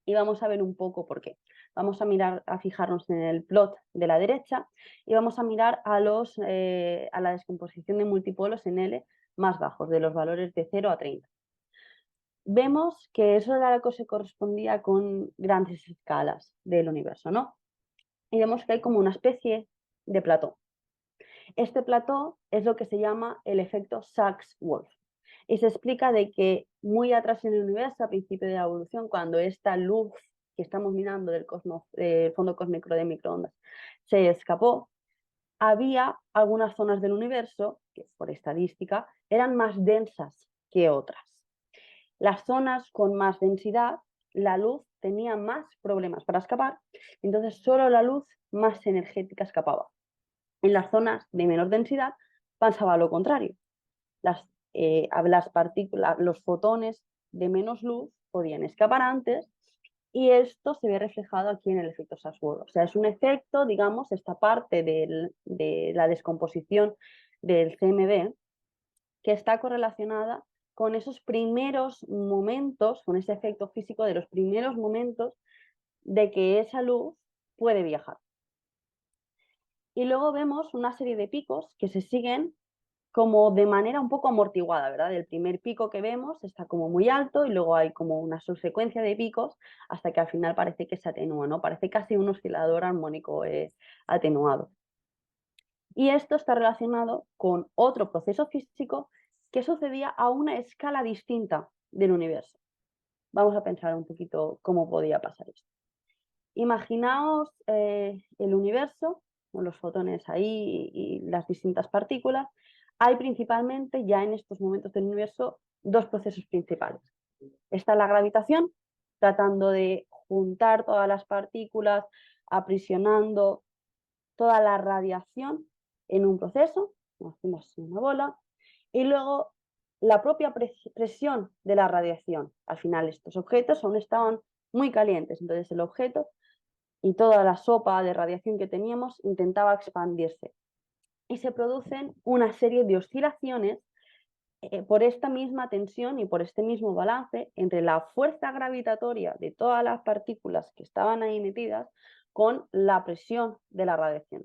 Y vamos a ver un poco por qué. Vamos a fijarnos en el plot de la derecha y vamos a mirar a la descomposición de multipolos en L más bajos, de los valores de 0 a 30. Vemos que eso era lo que se correspondía con grandes escalas del universo, ¿no? Y vemos que hay como una especie de plató. Este plató es lo que se llama el efecto Sachs-Wolf. Y se explica de que muy atrás en el universo, a principio de la evolución, cuando esta luz que estamos mirando del fondo cósmico de microondas se escapó, había algunas zonas del universo que por estadística eran más densas que otras. Las zonas con más densidad, la luz tenía más problemas para escapar, entonces solo la luz más energética escapaba. En las zonas de menor densidad pasaba lo contrario. Las partículas, los fotones de menos luz podían escapar antes, y esto se ve reflejado aquí en el efecto Sass-Whorf. O sea, es un efecto, digamos, esta parte de la descomposición del CMB que está correlacionada con esos primeros momentos, con ese efecto físico de los primeros momentos de que esa luz puede viajar. Y luego vemos una serie de picos que se siguen como de manera un poco amortiguada, ¿verdad? El primer pico que vemos está como muy alto y luego hay como una subsecuencia de picos hasta que al final parece que se atenúa, ¿no? Parece casi un oscilador armónico atenuado. Y esto está relacionado con otro proceso físico que sucedía a una escala distinta del universo. Vamos a pensar un poquito cómo podía pasar esto. Imaginaos el universo, con los fotones ahí y las distintas partículas. Hay principalmente, ya en estos momentos del universo, dos procesos principales. Está la gravitación, tratando de juntar todas las partículas, aprisionando toda la radiación en un proceso, como hacemos en una bola, y luego la propia presión de la radiación. Al final estos objetos aún estaban muy calientes, entonces el objeto y toda la sopa de radiación que teníamos intentaba expandirse. Y se producen una serie de oscilaciones por esta misma tensión y por este mismo balance entre la fuerza gravitatoria de todas las partículas que estaban ahí metidas con la presión de la radiación.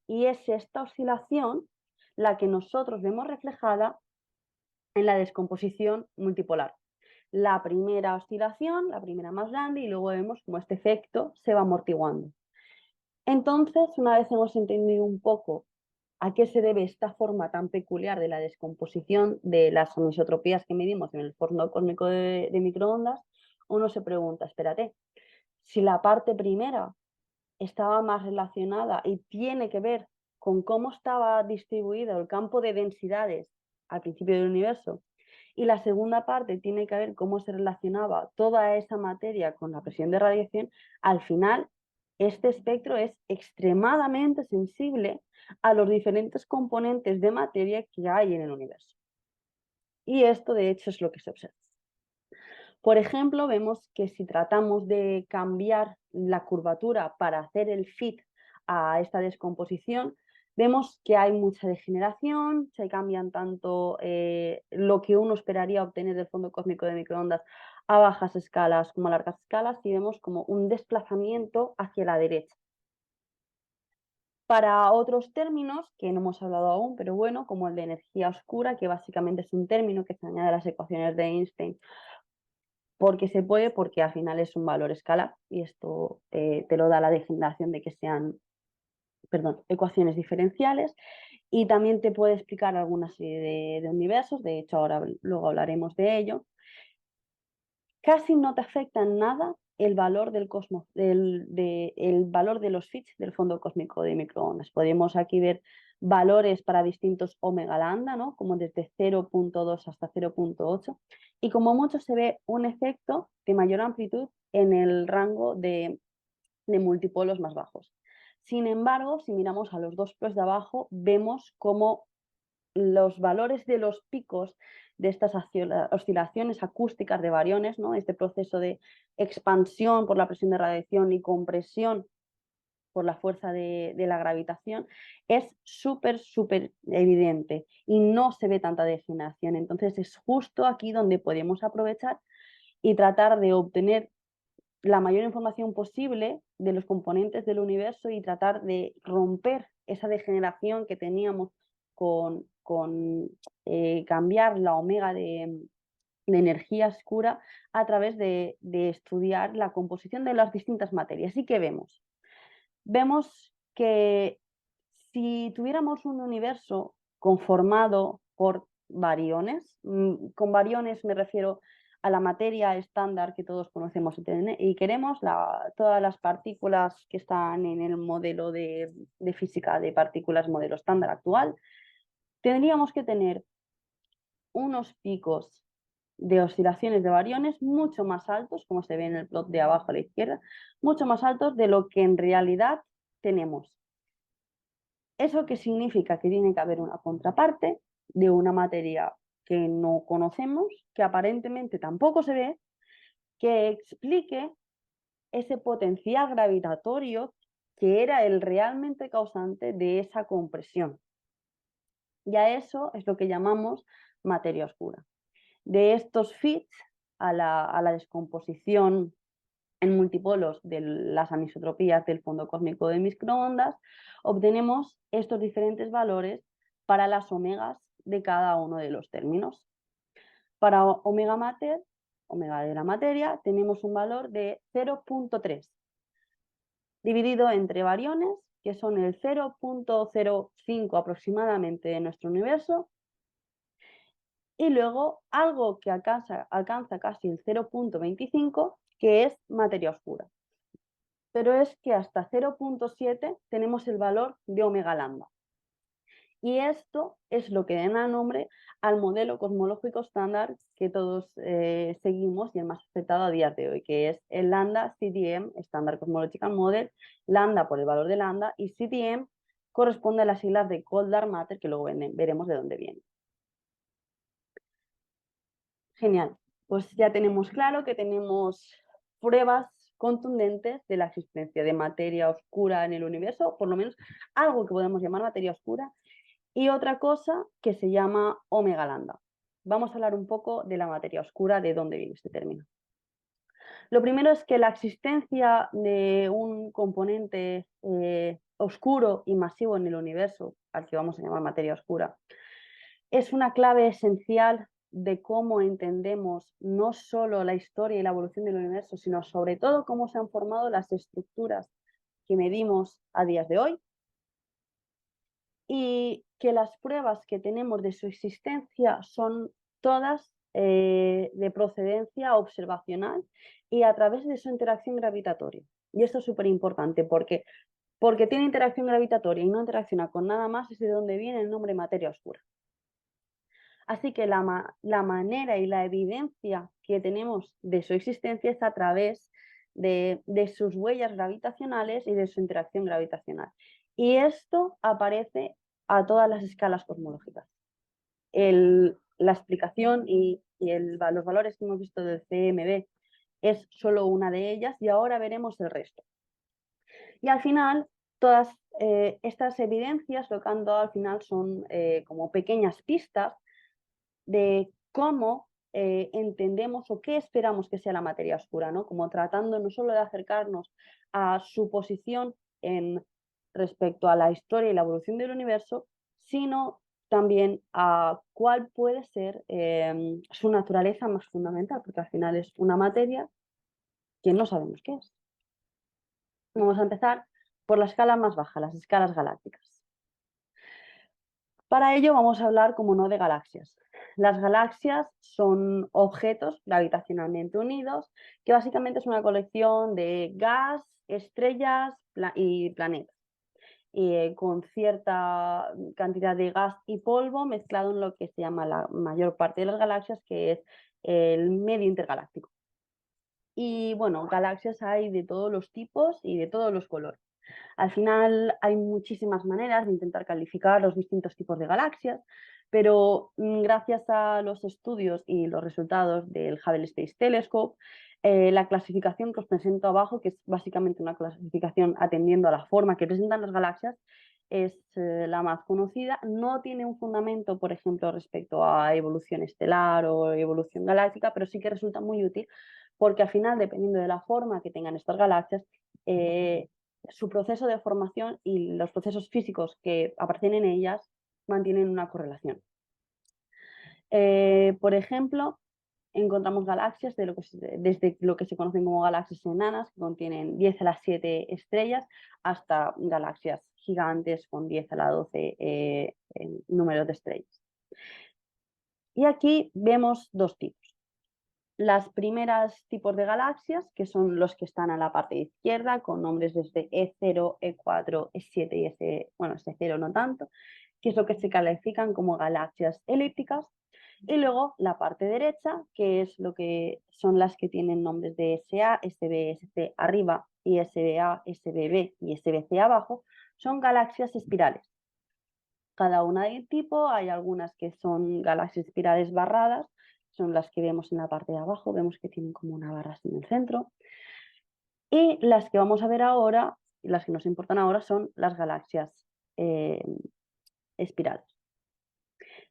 Y es esta oscilación la que nosotros vemos reflejada en la descomposición multipolar. La primera oscilación, la primera más grande, y luego vemos cómo este efecto se va amortiguando. Entonces, una vez hemos entendido un poco a qué se debe esta forma tan peculiar de la descomposición de las anisotropías que medimos en el fondo cósmico de microondas, uno se pregunta, espérate, si la parte primera estaba más relacionada y tiene que ver con cómo estaba distribuido el campo de densidades al principio del universo, y la segunda parte tiene que ver cómo se relacionaba toda esa materia con la presión de radiación, al final este espectro es extremadamente sensible a los diferentes componentes de materia que hay en el universo. Y esto de hecho es lo que se observa. Por ejemplo, vemos que si tratamos de cambiar la curvatura para hacer el fit a esta descomposición, vemos que hay mucha degeneración, se cambian tanto lo que uno esperaría obtener del fondo cósmico de microondas a bajas escalas como a largas escalas, y vemos como un desplazamiento hacia la derecha. Para otros términos, que no hemos hablado aún, pero bueno, como el de energía oscura, que básicamente es un término que se añade a las ecuaciones de Einstein porque se puede, porque al final es un valor escalar y esto te lo da la degeneración de que sean, perdón, ecuaciones diferenciales, y también te puede explicar alguna serie de universos, de hecho ahora luego hablaremos de ello. Casi no te afecta en nada el valor del cosmos, el valor de los fits del fondo cósmico de microondas. Podemos aquí ver valores para distintos omega lambda, ¿no? Como desde 0.2 hasta 0.8, y como mucho se ve un efecto de mayor amplitud en el rango de multipolos más bajos. Sin embargo, si miramos a los dos polos de abajo, vemos como los valores de los picos de estas oscilaciones acústicas de bariones, ¿no? Este proceso de expansión por la presión de radiación y compresión por la fuerza de la gravitación, es súper evidente y no se ve tanta degeneración. Entonces es justo aquí donde podemos aprovechar y tratar de obtener la mayor información posible de los componentes del universo y tratar de romper esa degeneración que teníamos con cambiar la omega de energía oscura a través de estudiar la composición de las distintas materias. ¿Y qué vemos? Vemos que si tuviéramos un universo conformado por bariones, con bariones me refiero a la materia estándar que todos conocemos y queremos todas las partículas que están en el modelo de física de partículas modelo estándar actual, tendríamos que tener unos picos de oscilaciones de bariones mucho más altos, como se ve en el plot de abajo a la izquierda, mucho más altos de lo que en realidad tenemos. ¿Eso qué significa? Que tiene que haber una contraparte de una materia que no conocemos, que aparentemente tampoco se ve, que explique ese potencial gravitatorio que era el realmente causante de esa compresión. Y a eso es lo que llamamos materia oscura. De estos fits a la descomposición en multipolos de las anisotropías del fondo cósmico de microondas, obtenemos estos diferentes valores para las omegas de cada uno de los términos. Para omega mater, omega de la materia, tenemos un valor de 0.3, dividido entre bariones, que son el 0.05 aproximadamente de nuestro universo, y luego algo que alcanza casi el 0.25, que es materia oscura. Pero es que hasta 0.7 tenemos el valor de omega lambda. Y esto es lo que da nombre al modelo cosmológico estándar que todos seguimos y el más aceptado a día de hoy, que es el lambda CDM, Standard Cosmological Model, lambda por el valor de lambda, y CDM corresponde a las siglas de Cold Dark Matter, que luego veremos de dónde viene. Genial, pues ya tenemos claro que tenemos pruebas contundentes de la existencia de materia oscura en el universo, por lo menos algo que podemos llamar materia oscura, y otra cosa que se llama omega lambda. Vamos a hablar un poco de la materia oscura, de dónde viene este término. Lo primero es que la existencia de un componente oscuro y masivo en el universo, al que vamos a llamar materia oscura, es una clave esencial de cómo entendemos no solo la historia y la evolución del universo, sino sobre todo cómo se han formado las estructuras que medimos a días de hoy, y que las pruebas que tenemos de su existencia son todas de procedencia observacional y a través de su interacción gravitatoria. Y esto es súper importante porque tiene interacción gravitatoria y no interacciona con nada más, es de donde viene el nombre materia oscura. Así que la manera y la evidencia que tenemos de su existencia es a través de sus huellas gravitacionales y de su interacción gravitacional. Y esto aparece a todas las escalas cosmológicas. La explicación y los valores que hemos visto del CMB es solo una de ellas y ahora veremos el resto. Y al final, todas estas evidencias lo que han dado al final son como pequeñas pistas de cómo entendemos o qué esperamos que sea la materia oscura, ¿no? Como tratando no solo de acercarnos a su posición respecto a la historia y la evolución del universo, sino también a cuál puede ser su naturaleza más fundamental, porque al final es una materia que no sabemos qué es. Vamos a empezar por la escala más baja, las escalas galácticas. Para ello vamos a hablar, como no, de galaxias. Las galaxias son objetos gravitacionalmente unidos, que básicamente es una colección de gas, estrellas y planetas, con cierta cantidad de gas y polvo mezclado en lo que se llama la mayor parte de las galaxias, que es el medio intergaláctico. Y bueno, galaxias hay de todos los tipos y de todos los colores. Al final hay muchísimas maneras de intentar calificar los distintos tipos de galaxias, pero gracias a los estudios y los resultados del Hubble Space Telescope, la clasificación que os presento abajo, que es básicamente una clasificación atendiendo a la forma que presentan las galaxias, es la más conocida. No tiene un fundamento, por ejemplo, respecto a evolución estelar o evolución galáctica, pero sí que resulta muy útil porque al final, dependiendo de la forma que tengan estas galaxias, su proceso de formación y los procesos físicos que aparecen en ellas mantienen una correlación. Por ejemplo, encontramos galaxias desde lo que se conocen como galaxias enanas, que contienen 10 a la 7 estrellas, hasta galaxias gigantes con 10 a la 12 números de estrellas. Y aquí vemos dos tipos. Las primeras tipos de galaxias, que son los que están a la parte izquierda, con nombres desde E0, E4, E7 y S0 no tanto, que es lo que se califican como galaxias elípticas. Y luego la parte derecha, que es lo que son las que tienen nombres de SA, SB, SC arriba y SBA, SBB y SBC abajo, son galaxias espirales. cada una de tipo. Hay algunas que son galaxias espirales barradas, son las que vemos en la parte de abajo, vemos que tienen como una barra así en el centro. Y las que vamos a ver ahora, las que nos importan ahora, son las galaxias eh, espirales.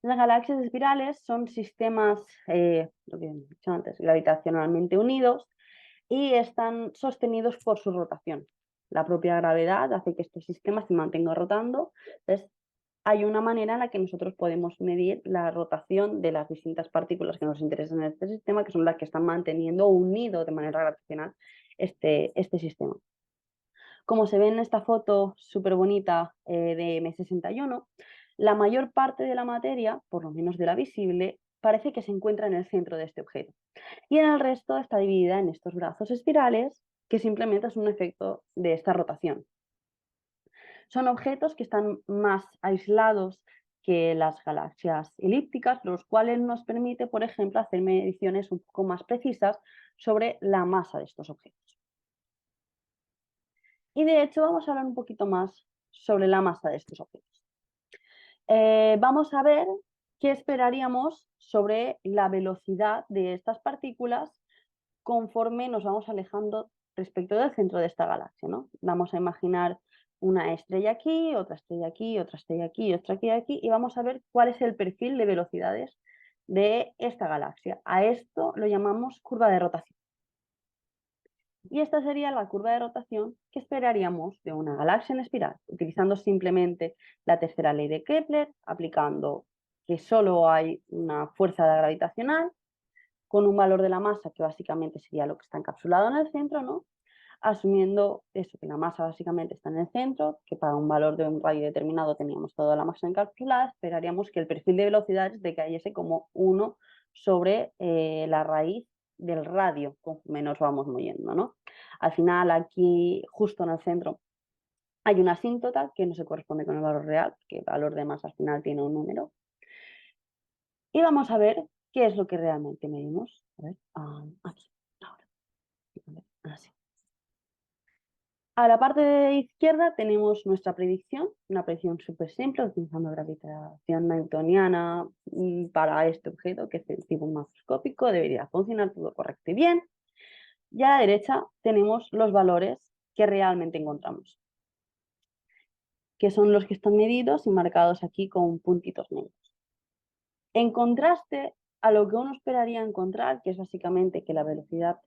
Las galaxias espirales son sistemas, lo que he dicho antes, gravitacionalmente unidos y están sostenidos por su rotación. La propia gravedad hace que estos sistemas se mantengan rotando. Entonces, hay una manera en la que nosotros podemos medir la rotación de las distintas partículas que nos interesan en este sistema, que son las que están manteniendo unido de manera gravitacional este sistema. Como se ve en esta foto súper bonita de M61, la mayor parte de la materia, por lo menos de la visible, parece que se encuentra en el centro de este objeto. Y en el resto está dividida en estos brazos espirales, que simplemente es un efecto de esta rotación. Son objetos que están más aislados que las galaxias elípticas, los cuales nos permite, por ejemplo, hacer mediciones un poco más precisas sobre la masa de estos objetos. Y de hecho vamos a hablar un poquito más sobre la masa de estos objetos. Vamos a ver qué esperaríamos sobre la velocidad de estas partículas conforme nos vamos alejando respecto del centro de esta galaxia, ¿no? Vamos a imaginar una estrella aquí, otra estrella aquí, otra estrella aquí, otra estrella aquí, y vamos a ver cuál es el perfil de velocidades de esta galaxia. A esto lo llamamos curva de rotación. Y esta sería la curva de rotación que esperaríamos de una galaxia en espiral, utilizando simplemente la tercera ley de Kepler, aplicando que solo hay una fuerza gravitacional, con un valor de la masa que básicamente sería lo que está encapsulado en el centro, ¿no? Asumiendo eso, que la masa básicamente está en el centro, que para un valor de un radio determinado teníamos toda la masa encapsulada, esperaríamos que el perfil de velocidades decayese como 1 sobre la raíz del radio, conforme nos vamos moviendo, ¿no? Al final, aquí, justo en el centro, hay una asíntota que no se corresponde con el valor real, que el valor de masa al final tiene un número. Y vamos a ver qué es lo que realmente medimos. A ver, aquí, ahora. Así. A la parte de izquierda tenemos nuestra predicción, una predicción súper simple, utilizando gravitación newtoniana para este objeto, que es el tipo macroscópico, debería funcionar todo correcto y bien. Y a la derecha tenemos los valores que realmente encontramos, que son los que están medidos y marcados aquí con puntitos negros. En contraste a lo que uno esperaría encontrar, que es básicamente que la velocidad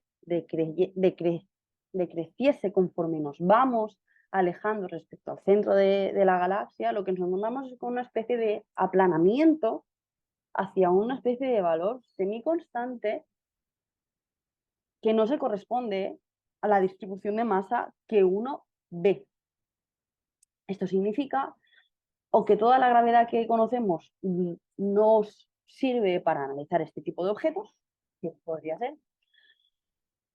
decreciese conforme nos vamos alejando respecto al centro de la galaxia, lo que nos encontramos es con una especie de aplanamiento hacia una especie de valor semiconstante que no se corresponde a la distribución de masa que uno ve. Esto significa o que toda la gravedad que conocemos nos sirve para analizar este tipo de objetos, que podría ser,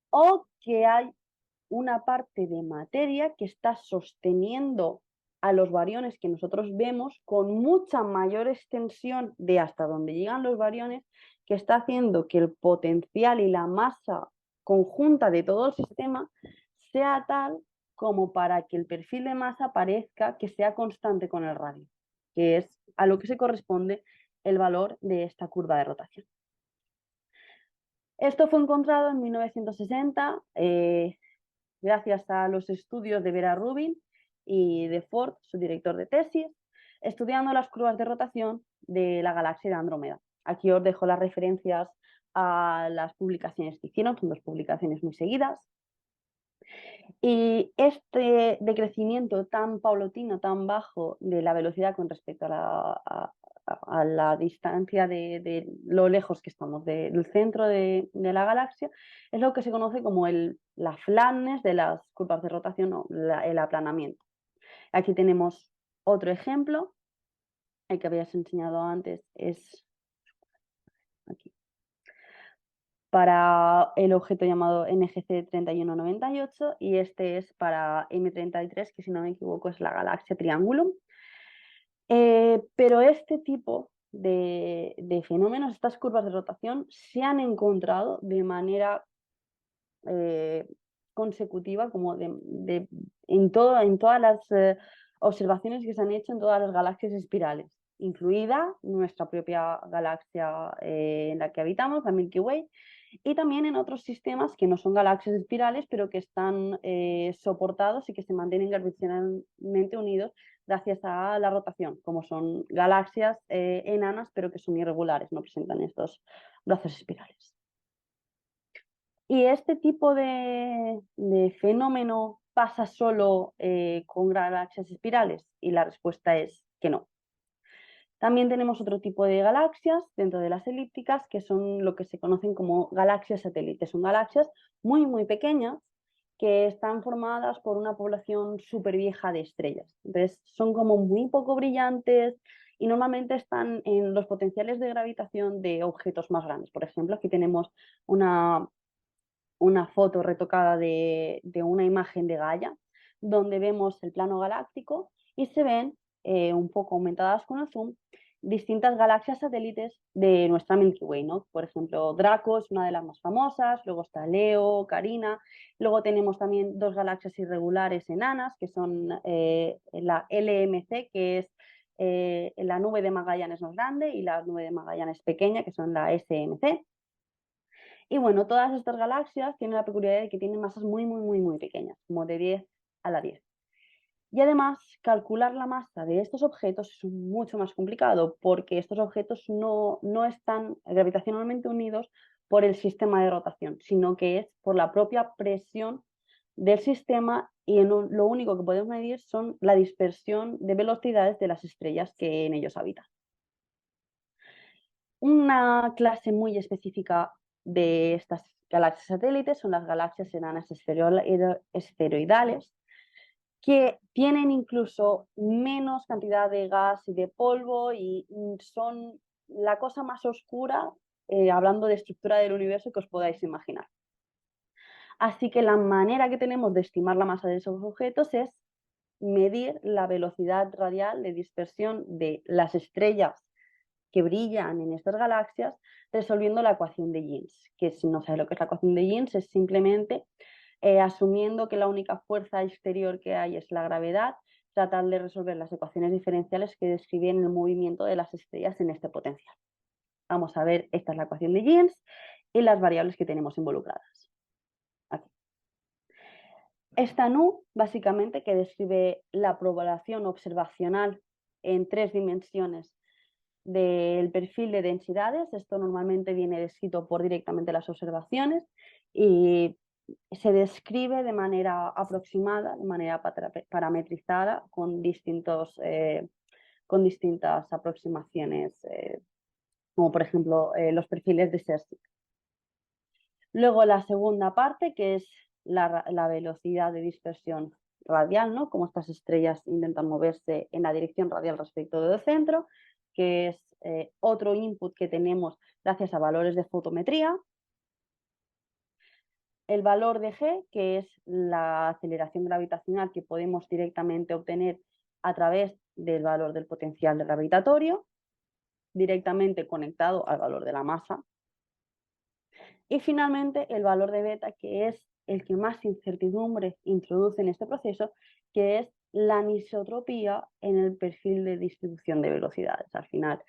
o que hay una parte de materia que está sosteniendo a los bariones que nosotros vemos con mucha mayor extensión de hasta donde llegan los bariones, que está haciendo que el potencial y la masa conjunta de todo el sistema sea tal como para que el perfil de masa parezca que sea constante con el radio, que es a lo que se corresponde el valor de esta curva de rotación. Esto fue encontrado en 1960 gracias a los estudios de Vera Rubin y de Ford, su director de tesis, estudiando las curvas de rotación de la galaxia de Andrómeda. Aquí os dejo las referencias a las publicaciones que hicieron, son 2 publicaciones muy seguidas. Y este decrecimiento tan paulatino, tan bajo de la velocidad con respecto a la distancia de lo lejos que estamos del centro de la galaxia, es lo que se conoce como la flatness de las curvas de rotación o el aplanamiento. Aquí tenemos otro ejemplo, el que habías enseñado antes es aquí, para el objeto llamado NGC 3198 y este es para M33, que si no me equivoco es la galaxia Triangulum. Pero este tipo de fenómenos, estas curvas de rotación, se han encontrado de manera consecutiva como en todas las observaciones que se han hecho en todas las galaxias espirales, incluida nuestra propia galaxia en la que habitamos, la Milky Way, y también en otros sistemas que no son galaxias espirales, pero que están soportados y que se mantienen gravitacionalmente unidos gracias a la rotación, como son galaxias enanas, pero que son irregulares, no presentan estos brazos espirales. Y este tipo de fenómeno pasa solo con galaxias espirales, y la respuesta es que no. También tenemos otro tipo de galaxias dentro de las elípticas, que son lo que se conocen como galaxias satélites. Son galaxias muy, muy pequeñas que están formadas por una población súper vieja de estrellas. Entonces, son como muy poco brillantes y normalmente están en los potenciales de gravitación de objetos más grandes. Por ejemplo, aquí tenemos una foto retocada de una imagen de Gaia, donde vemos el plano galáctico y se ven, un poco aumentadas con el zoom, distintas galaxias satélites de nuestra Milky Way, ¿no? Por ejemplo, Draco es una de las más famosas, luego está Leo, Carina, luego tenemos también dos galaxias irregulares enanas, que son la LMC, que es la nube de Magallanes más grande, y la nube de Magallanes pequeña, que son la SMC. Y bueno, todas estas galaxias tienen la peculiaridad de que tienen masas muy, muy, muy, muy pequeñas, como de 10 a la 10. Y además, calcular la masa de estos objetos es mucho más complicado porque estos objetos no están gravitacionalmente unidos por el sistema de rotación, sino que es por la propia presión del sistema, y lo único que podemos medir son la dispersión de velocidades de las estrellas que en ellos habitan. Una clase muy específica de estas galaxias satélites son las galaxias enanas esferoidales, que tienen incluso menos cantidad de gas y de polvo y son la cosa más oscura, hablando de estructura del universo, que os podáis imaginar. Así que la manera que tenemos de estimar la masa de esos objetos es medir la velocidad radial de dispersión de las estrellas que brillan en estas galaxias, resolviendo la ecuación de Jeans, que si no sabes lo que es la ecuación de Jeans, es simplemente asumiendo que la única fuerza exterior que hay es la gravedad, tratar de resolver las ecuaciones diferenciales que describen el movimiento de las estrellas en este potencial. Vamos a ver, esta es la ecuación de Jeans y las variables que tenemos involucradas. Aquí. Esta NU, básicamente, que describe la población observacional en 3 dimensiones del perfil de densidades. Esto normalmente viene descrito por directamente las observaciones y se describe de manera aproximada, de manera parametrizada, con distintas aproximaciones, como por ejemplo los perfiles de Sersic. Luego la segunda parte, que es la velocidad de dispersión radial, ¿no? Como estas estrellas intentan moverse en la dirección radial respecto del centro, que es otro input que tenemos gracias a valores de fotometría. El valor de G, que es la aceleración gravitacional que podemos directamente obtener a través del valor del potencial gravitatorio, directamente conectado al valor de la masa. Y finalmente el valor de beta, que es el que más incertidumbre introduce en este proceso, que es la anisotropía en el perfil de distribución de velocidades. Al final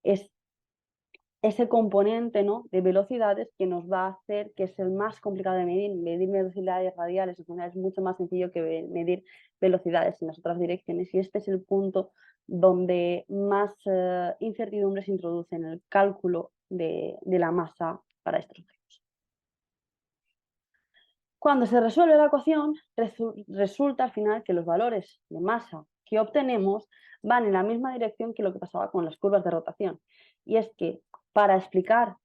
es ese componente, ¿no?, de velocidades que nos va a hacer, que es el más complicado de medir. Medir velocidades radiales es mucho más sencillo que medir velocidades en las otras direcciones, y este es el punto donde más incertidumbre se introduce en el cálculo de la masa para estos objetos. Cuando se resuelve la ecuación, resulta al final que los valores de masa que obtenemos van en la misma dirección que lo que pasaba con las curvas de rotación. Y es que para explicar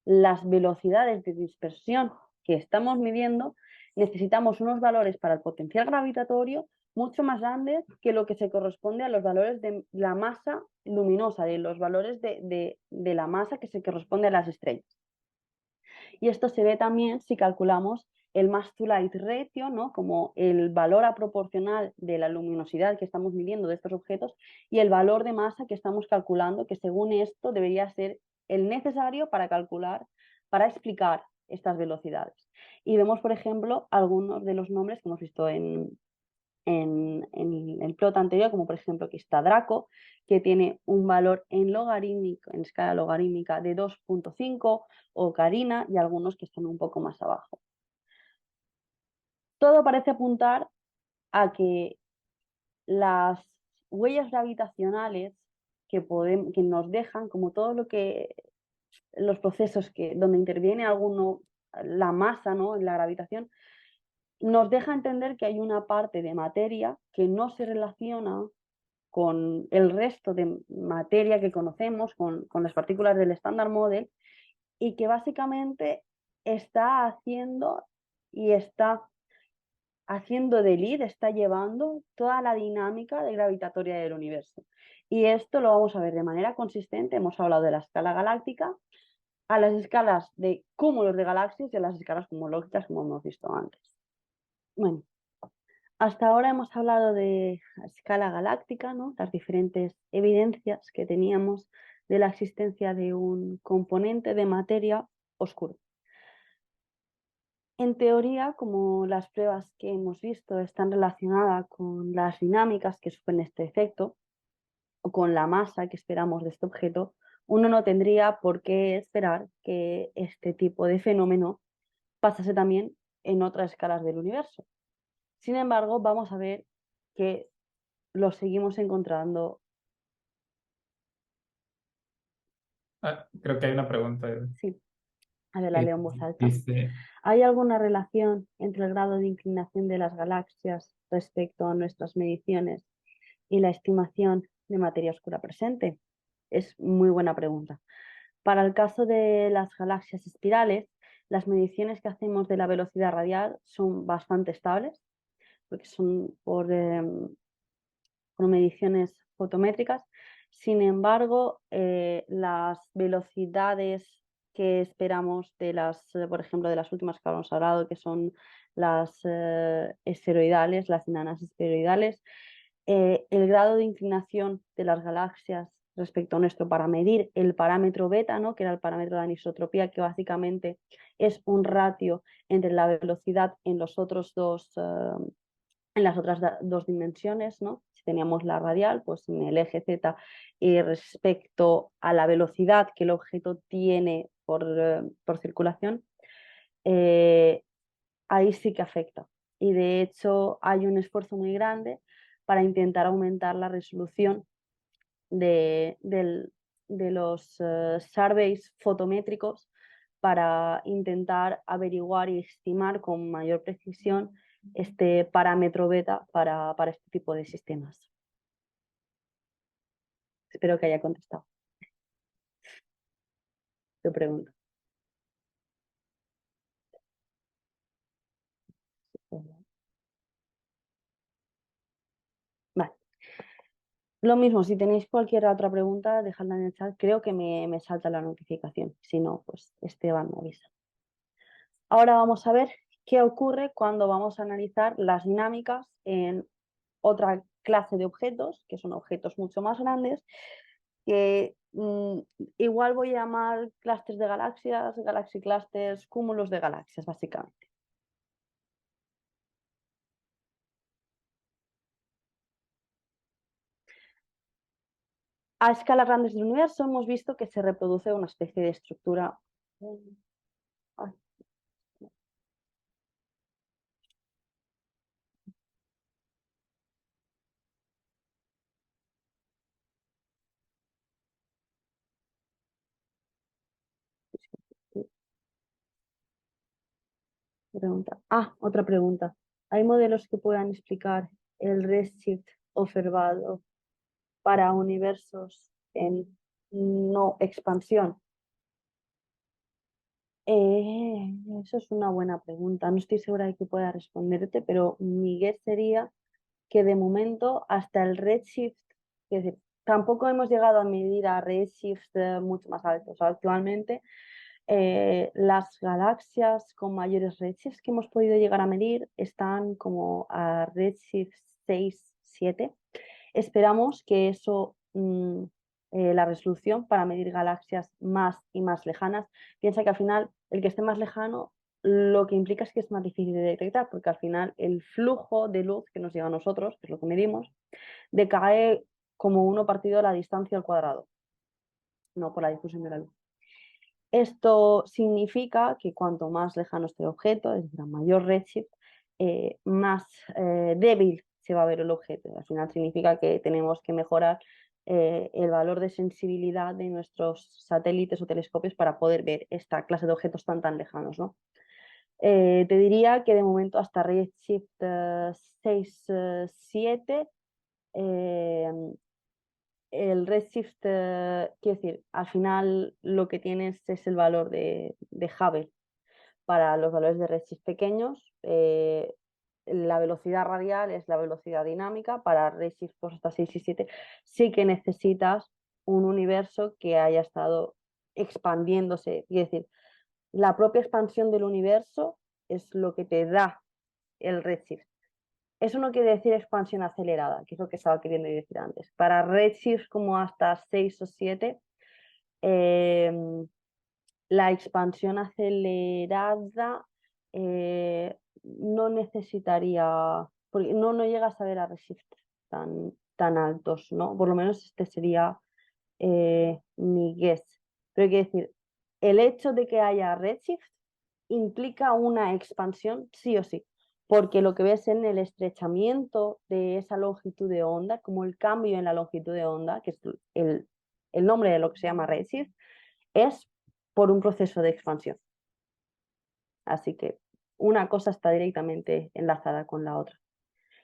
las velocidades de dispersión que estamos midiendo, necesitamos unos valores para el potencial gravitatorio mucho más grandes que lo que se corresponde a los valores de la masa luminosa, de los valores de la masa que se corresponde a las estrellas. Y esto se ve también si calculamos el mass to light ratio, ¿no?, como el valor a proporcional de la luminosidad que estamos midiendo de estos objetos, y el valor de masa que estamos calculando, que según esto debería ser el necesario para calcular, para explicar estas velocidades. Y vemos, por ejemplo, algunos de los nombres que hemos visto en en el plot anterior, como por ejemplo aquí está Draco, que tiene un valor en logarítmico, en escala logarítmica de 2,5, o Carina y algunos que están un poco más abajo. Todo parece apuntar a que las huellas gravitacionales que nos dejan, como todo lo que los procesos donde interviene la masa, ¿no?, en la gravitación, nos deja entender que hay una parte de materia que no se relaciona con el resto de materia que conocemos, con las partículas del Standard Model, y que básicamente está haciendo de lead, está llevando toda la dinámica de gravitatoria del universo. Y esto lo vamos a ver de manera consistente. Hemos hablado de la escala galáctica, a las escalas de cúmulos de galaxias y a las escalas cosmológicas, como hemos visto antes. Bueno, hasta ahora hemos hablado de la escala galáctica, ¿no?, las diferentes evidencias que teníamos de la existencia de un componente de materia oscuro. En teoría, como las pruebas que hemos visto están relacionadas con las dinámicas que sufren este efecto, o con la masa que esperamos de este objeto, uno no tendría por qué esperar que este tipo de fenómeno pasase también en otras escalas del universo. Sin embargo, vamos a ver que lo seguimos encontrando. Creo que hay una pregunta Sí, a ver, la que leo en voz alta. dice, ¿Hay alguna relación entre el grado de inclinación de las galaxias respecto a nuestras mediciones y la estimación de materia oscura presente? Es muy buena pregunta. Para el caso de las galaxias espirales, las mediciones que hacemos de la velocidad radial son bastante estables, porque son por mediciones fotométricas. Sin embargo, las velocidades que esperamos por ejemplo, de las últimas que hemos hablado, que son las esferoidales, las enanas esferoidales, el grado de inclinación de las galaxias respecto a nuestro, para medir el parámetro beta, ¿no?, que era el parámetro de anisotropía, que básicamente es un ratio entre la velocidad en las otras dos dimensiones, ¿no? Si teníamos la radial, pues en el eje Z, y respecto a la velocidad que el objeto tiene por circulación, ahí sí que afecta. Y de hecho hay un esfuerzo muy grande para intentar aumentar la resolución de los surveys fotométricos, para intentar averiguar y estimar con mayor precisión este parámetro beta para este tipo de sistemas. Espero que haya contestado tu pregunta. Vale. Lo mismo, si tenéis cualquier otra pregunta, dejadla en el chat. Creo que me salta la notificación. Si no, pues Esteban me avisa. Ahora vamos a ver qué ocurre cuando vamos a analizar las dinámicas en otra clase de objetos, que son objetos mucho más grandes, que igual voy a llamar clústeres de galaxias, galaxy clusters, cúmulos de galaxias, básicamente. A escalas grandes del universo hemos visto que se reproduce una especie de estructura. Ay. Pregunta. Otra pregunta. ¿Hay modelos que puedan explicar el redshift observado para universos en no expansión? Eso es una buena pregunta. No estoy segura de que pueda responderte, pero mi guess sería que de momento hasta el redshift, es decir, tampoco hemos llegado a medir a redshifts mucho más altos. Actualmente las galaxias con mayores redshifts que hemos podido llegar a medir están como a redshift 6, 7. Esperamos que eso, la resolución para medir galaxias más y más lejanas, piensa que al final el que esté más lejano lo que implica es que es más difícil de detectar, porque al final el flujo de luz que nos llega a nosotros, que es lo que medimos, decae como 1 partido la distancia al cuadrado, no por la difusión de la luz. Esto significa que cuanto más lejano esté el objeto, es decir, a mayor redshift, más débil se va a ver el objeto. Al final significa que tenemos que mejorar el valor de sensibilidad de nuestros satélites o telescopios para poder ver esta clase de objetos tan lejanos, ¿no? Te diría que de momento hasta redshift 6, 7, el redshift, quiero decir, al final lo que tienes es el valor de Hubble para los valores de redshift pequeños. La velocidad radial es la velocidad dinámica. Para redshift pues, hasta 6 y 7 sí que necesitas un universo que haya estado expandiéndose. Es decir, la propia expansión del universo es lo que te da el redshift. Eso no quiere decir expansión acelerada, que es lo que estaba queriendo decir antes. Para redshifts como hasta 6 o 7, la expansión acelerada no necesitaría, porque no llegas a ver a redshift tan altos, ¿no? Por lo menos este sería mi guess. Pero quiero decir, el hecho de que haya redshift implica una expansión sí o sí, porque lo que ves en el estrechamiento de esa longitud de onda, como el cambio en la longitud de onda, que es el nombre de lo que se llama redshift, es por un proceso de expansión. Así que una cosa está directamente enlazada con la otra.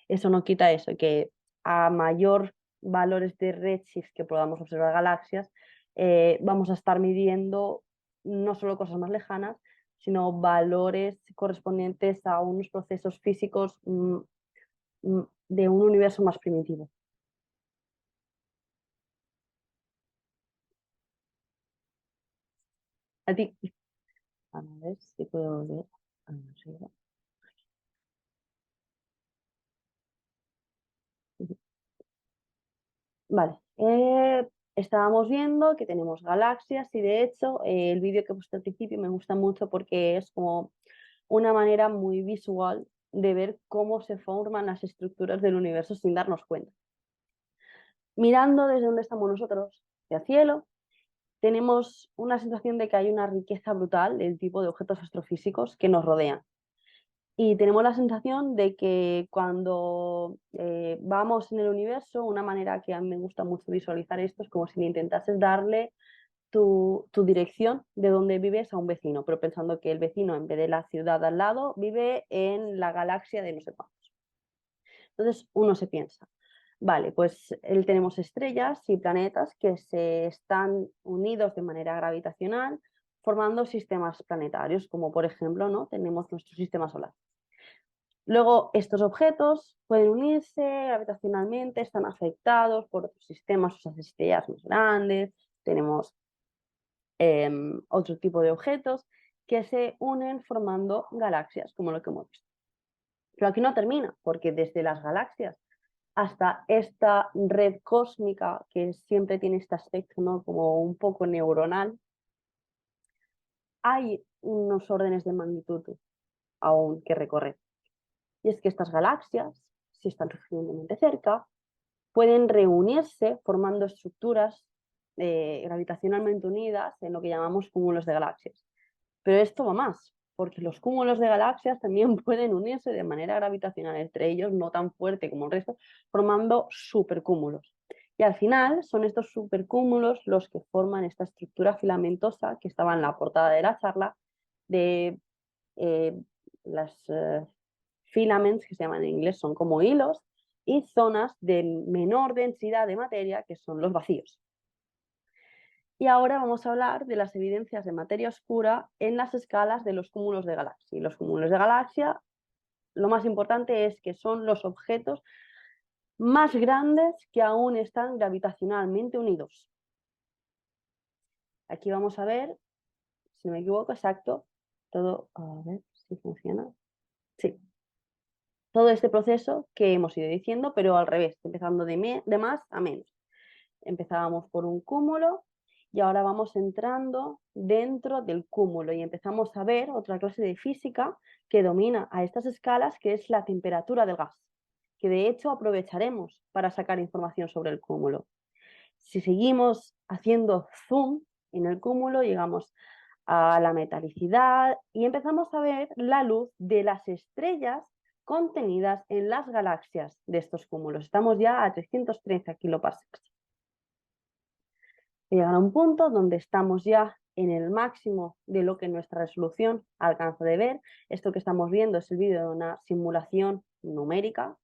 Eso no quita eso, que a mayor valores de redshift que podamos observar galaxias, vamos a estar midiendo no solo cosas más lejanas, sino valores correspondientes a unos procesos físicos de un universo más primitivo. A ti, a ver si puedo ver. Vale, estábamos viendo que tenemos galaxias y de hecho el vídeo que he puesto al principio me gusta mucho porque es como una manera muy visual de ver cómo se forman las estructuras del universo sin darnos cuenta. Mirando desde donde estamos nosotros, hacia el cielo, tenemos una sensación de que hay una riqueza brutal del tipo de objetos astrofísicos que nos rodean. Y tenemos la sensación de que cuando vamos en el universo, una manera que a mí me gusta mucho visualizar esto es como si le intentases darle tu dirección de donde vives a un vecino, pero pensando que el vecino, en vez de la ciudad al lado, vive en la galaxia de no sé cuántos. Entonces uno se piensa, vale, pues tenemos estrellas y planetas que se están unidos de manera gravitacional formando sistemas planetarios, como por ejemplo, ¿no? Tenemos nuestro sistema solar. Luego, estos objetos pueden unirse gravitacionalmente, están afectados por otros sistemas, o sea, estrellas más grandes, tenemos otro tipo de objetos que se unen formando galaxias, como lo que hemos visto. Pero aquí no termina, porque desde las galaxias hasta esta red cósmica, que siempre tiene este aspecto, ¿no? Como un poco neuronal, hay unos órdenes de magnitud aún que recorrer. Y es que estas galaxias, si están suficientemente cerca, pueden reunirse formando estructuras gravitacionalmente unidas en lo que llamamos cúmulos de galaxias. Pero esto va más, porque los cúmulos de galaxias también pueden unirse de manera gravitacional entre ellos, no tan fuerte como el resto, formando supercúmulos. Y al final son estos supercúmulos los que forman esta estructura filamentosa que estaba en la portada de la charla de las filaments, que se llaman en inglés, son como hilos, y zonas de menor densidad de materia, que son los vacíos. Y ahora vamos a hablar de las evidencias de materia oscura en las escalas de los cúmulos de galaxia. Y los cúmulos de galaxia, lo más importante es que son los objetos más grandes que aún están gravitacionalmente unidos. Aquí vamos a ver, si no me equivoco, exacto, todo, a ver si funciona. Sí, todo este proceso que hemos ido diciendo, pero al revés, empezando de más a menos. Empezábamos por un cúmulo y ahora vamos entrando dentro del cúmulo y empezamos a ver otra clase de física que domina a estas escalas, que es la temperatura del gas, que de hecho aprovecharemos para sacar información sobre el cúmulo. Si seguimos haciendo zoom en el cúmulo, llegamos a la metalicidad y empezamos a ver la luz de las estrellas contenidas en las galaxias de estos cúmulos. Estamos ya a 330 kiloparsecs. Llegar a un punto donde estamos ya en el máximo de lo que nuestra resolución alcanza de ver. Esto que estamos viendo es el vídeo de una simulación numérica,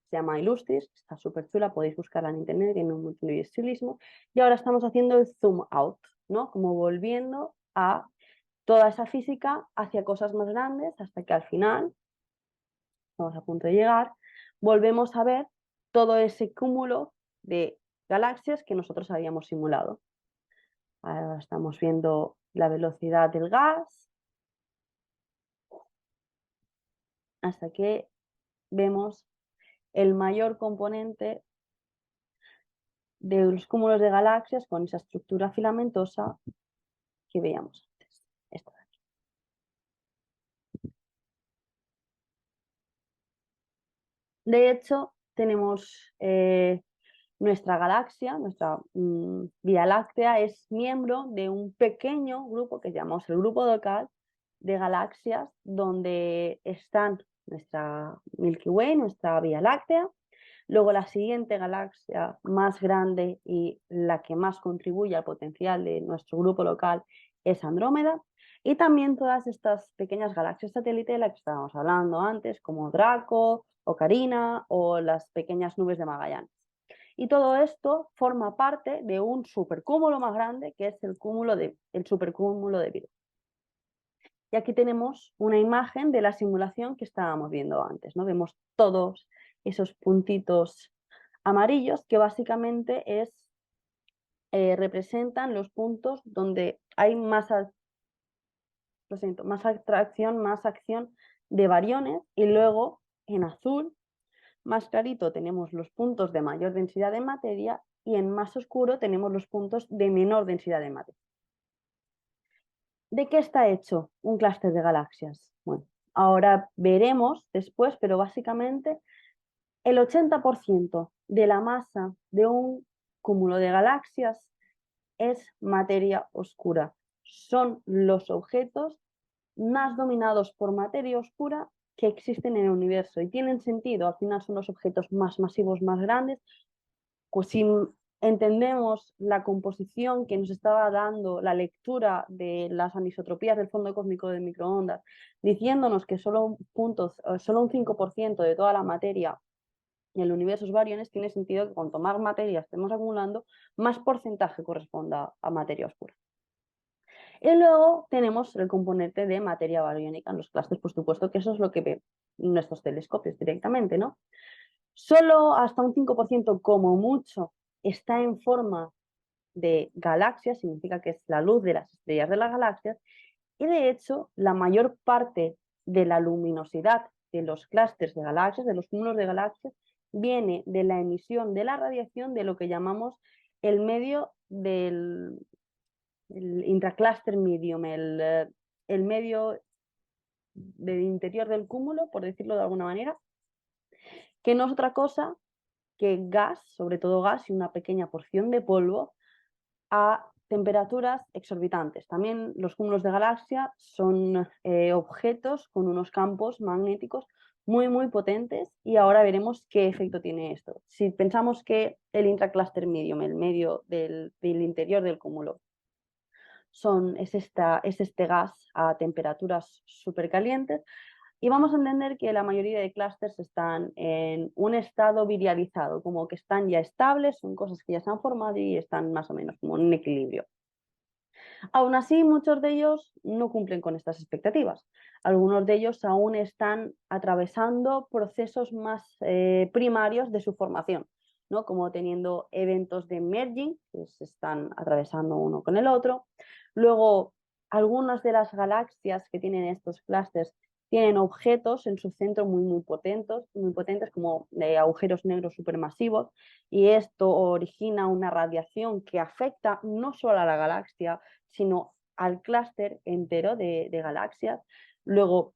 se llama Illustris, está súper chula, podéis buscarla en internet, tiene un montón de estilismo. Y ahora estamos haciendo el zoom out, ¿no? Como volviendo a toda esa física hacia cosas más grandes, hasta que al final, estamos a punto de llegar, volvemos a ver todo ese cúmulo de galaxias que nosotros habíamos simulado. Ahora estamos viendo la velocidad del gas, hasta que vemos el mayor componente de los cúmulos de galaxias con esa estructura filamentosa que veíamos antes. Esto de aquí. De hecho, tenemos nuestra galaxia, nuestra Vía Láctea, es miembro de un pequeño grupo que llamamos el grupo local de galaxias, donde están nuestra Milky Way, nuestra Vía Láctea. Luego la siguiente galaxia más grande y la que más contribuye al potencial de nuestro grupo local es Andrómeda. Y también todas estas pequeñas galaxias satélite de las que estábamos hablando antes, como Draco o Carina o las pequeñas nubes de Magallanes. Y todo esto forma parte de un supercúmulo más grande, que es el supercúmulo de Virgo. Y aquí tenemos una imagen de la simulación que estábamos viendo antes, ¿no? Vemos todos esos puntitos amarillos que básicamente representan los puntos donde hay más acción de bariones, y luego en azul, más clarito, tenemos los puntos de mayor densidad de materia y en más oscuro tenemos los puntos de menor densidad de materia. ¿De qué está hecho un clúster de galaxias? Bueno, ahora veremos después, pero básicamente el 80% de la masa de un cúmulo de galaxias es materia oscura. Son los objetos más dominados por materia oscura que existen en el universo y tienen sentido. Al final son los objetos más masivos, más grandes. Pues si entendemos la composición que nos estaba dando la lectura de las anisotropías del fondo cósmico de microondas, diciéndonos que solo un 5% de toda la materia en el universo es bariones, tiene sentido que cuanto más materia estemos acumulando, más porcentaje corresponda a materia oscura. Y luego tenemos el componente de materia bariónica en los clústeres, por supuesto, que eso es lo que ven nuestros telescopios directamente, ¿no? Solo hasta un 5% como mucho está en forma de galaxias, significa que es la luz de las estrellas de las galaxias, y de hecho la mayor parte de la luminosidad de los clústeres de galaxias, de los cúmulos de galaxias, viene de la emisión de la radiación de lo que llamamos el medio del intracluster medium, el medio del interior del cúmulo, por decirlo de alguna manera, que no es otra cosa que gas, sobre todo gas y una pequeña porción de polvo, a temperaturas exorbitantes. También los cúmulos de galaxia son objetos con unos campos magnéticos muy potentes, y ahora veremos qué efecto tiene esto. Si pensamos que el intracluster medium, el medio del interior del cúmulo, es este gas a temperaturas supercalientes, y vamos a entender que la mayoría de clústeres están en un estado virializado, como que están ya estables, son cosas que ya se han formado y están más o menos como en un equilibrio. Aún así, muchos de ellos no cumplen con estas expectativas. Algunos de ellos aún están atravesando procesos más primarios de su formación, ¿no? Como teniendo eventos de merging, que se están atravesando uno con el otro. Luego, algunas de las galaxias que tienen estos clústeres tienen objetos en su centro muy potentes como agujeros negros supermasivos, y esto origina una radiación que afecta no solo a la galaxia, sino al clúster entero de galaxias. Luego,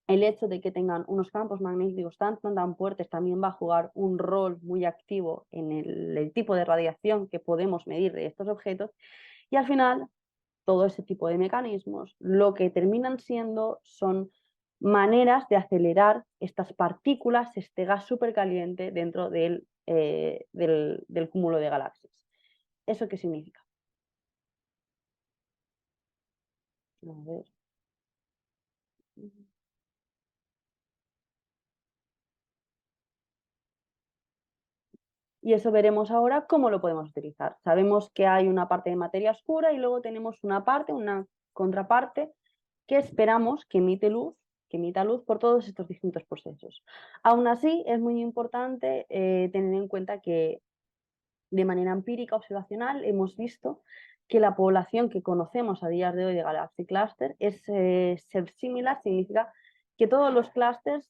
el hecho de que tengan unos campos magnéticos tan fuertes también va a jugar un rol muy activo en el tipo de radiación que podemos medir de estos objetos. Y al final, todo ese tipo de mecanismos lo que terminan siendo son maneras de acelerar estas partículas, este gas supercaliente dentro del cúmulo de galaxias. ¿Eso qué significa? A ver. Y eso veremos ahora cómo lo podemos utilizar. Sabemos que hay una parte de materia oscura y luego tenemos una contraparte, que esperamos que emita luz por todos estos distintos procesos. Aún así, es muy importante tener en cuenta que de manera empírica, observacional, hemos visto que la población que conocemos a días de hoy de Galaxy Cluster es ser similar, significa que todos los clústeres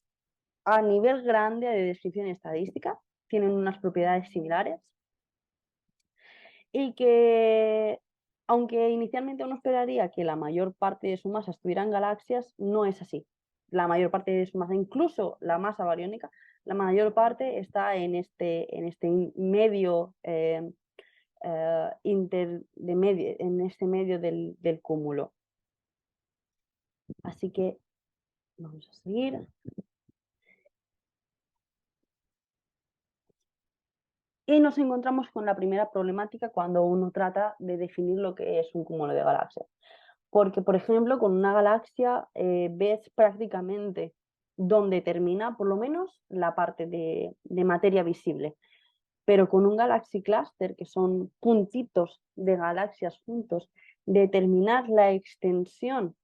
a nivel grande de descripción estadística tienen unas propiedades similares y que, aunque inicialmente uno esperaría que la mayor parte de su masa estuviera en galaxias, no es así. La mayor parte de su masa, incluso la masa bariónica, la mayor parte está en este medio en este medio del cúmulo. Así que vamos a seguir. Y nos encontramos con la primera problemática cuando uno trata de definir lo que es un cúmulo de galaxias. Porque, por ejemplo, con una galaxia ves prácticamente dónde termina, por lo menos, la parte de materia visible. Pero con un Galaxy Cluster, que son puntitos de galaxias juntos, determinar la extensión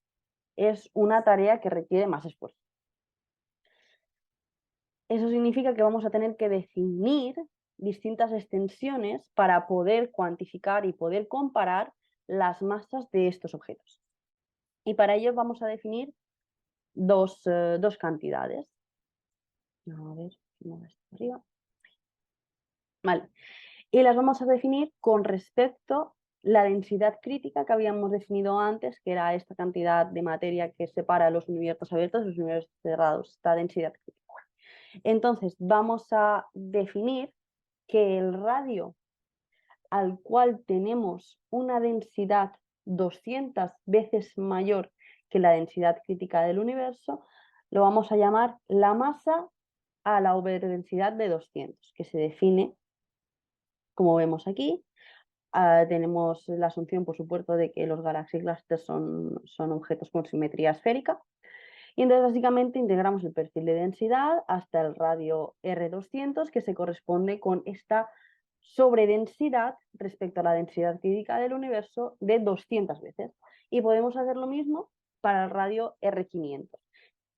es una tarea que requiere más esfuerzo. Eso significa que vamos a tener que definir distintas extensiones para poder cuantificar y poder comparar las masas de estos objetos. Y para ello vamos a definir dos cantidades. A ver, arriba. Vale. Y las vamos a definir con respecto a la densidad crítica que habíamos definido antes, que era esta cantidad de materia que separa los universos abiertos de los universos cerrados, esta densidad crítica. Entonces vamos a definir que el radio al cual tenemos una densidad 200 veces mayor que la densidad crítica del universo, lo vamos a llamar la masa a la overdensidad de 200, que se define, como vemos aquí. Tenemos la asunción, por supuesto, de que los Galaxy Clusters son objetos con simetría esférica. Y entonces básicamente integramos el perfil de densidad hasta el radio R200, que se corresponde con esta sobredensidad respecto a la densidad crítica del universo de 200 veces. Y podemos hacer lo mismo para el radio R500.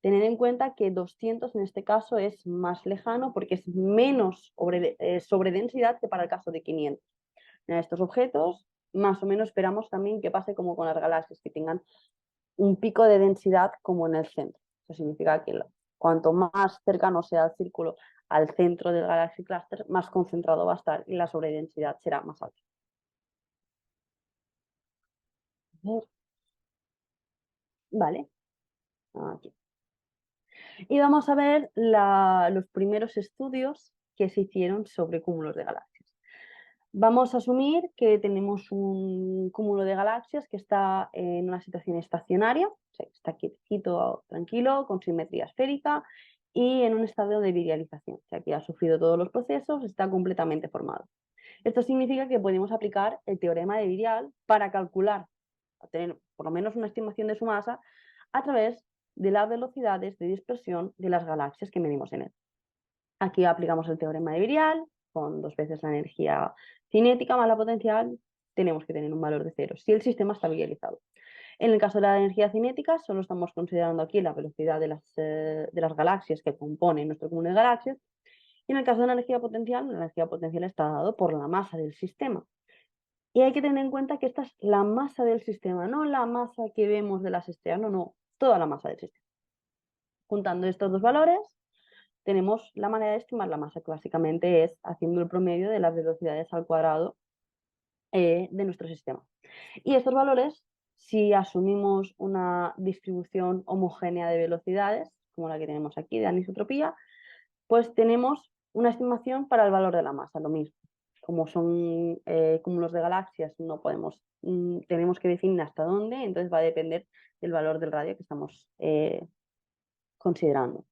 Tener en cuenta que 200 en este caso es más lejano porque es menos sobredensidad que para el caso de 500. En estos objetos más o menos esperamos también que pase como con las galaxias, que tengan un pico de densidad como en el centro. Eso significa que cuanto más cercano sea el círculo al centro del Galaxy Cluster, más concentrado va a estar y la sobredensidad será más alta. Vale, aquí. Y vamos a ver los primeros estudios que se hicieron sobre cúmulos de galaxias. Vamos a asumir que tenemos un cúmulo de galaxias que está en una situación estacionaria, o sea, está quietito, tranquilo, con simetría esférica y en un estado de virialización, o sea, que ha sufrido todos los procesos, está completamente formado. Esto significa que podemos aplicar el teorema de Virial para calcular, tener por lo menos una estimación de su masa a través de las velocidades de dispersión de las galaxias que medimos en él. Aquí aplicamos el teorema de Virial, con 2 veces la energía cinética más la potencial, tenemos que tener un valor de 0 si el sistema está virializado. En el caso de la energía cinética, solo estamos considerando aquí la velocidad de las galaxias que componen nuestro cúmulo de galaxias. Y en el caso de la energía potencial está dado por la masa del sistema. Y hay que tener en cuenta que esta es la masa del sistema, no la masa que vemos de las estrellas, no, toda la masa del sistema. Juntando estos dos valores, tenemos la manera de estimar la masa, que básicamente es haciendo el promedio de las velocidades al cuadrado de nuestro sistema. Y estos valores, si asumimos una distribución homogénea de velocidades, como la que tenemos aquí de anisotropía, pues tenemos una estimación para el valor de la masa, lo mismo. Como son cúmulos de galaxias, no podemos, tenemos que definir hasta dónde, entonces va a depender del valor del radio que estamos considerando.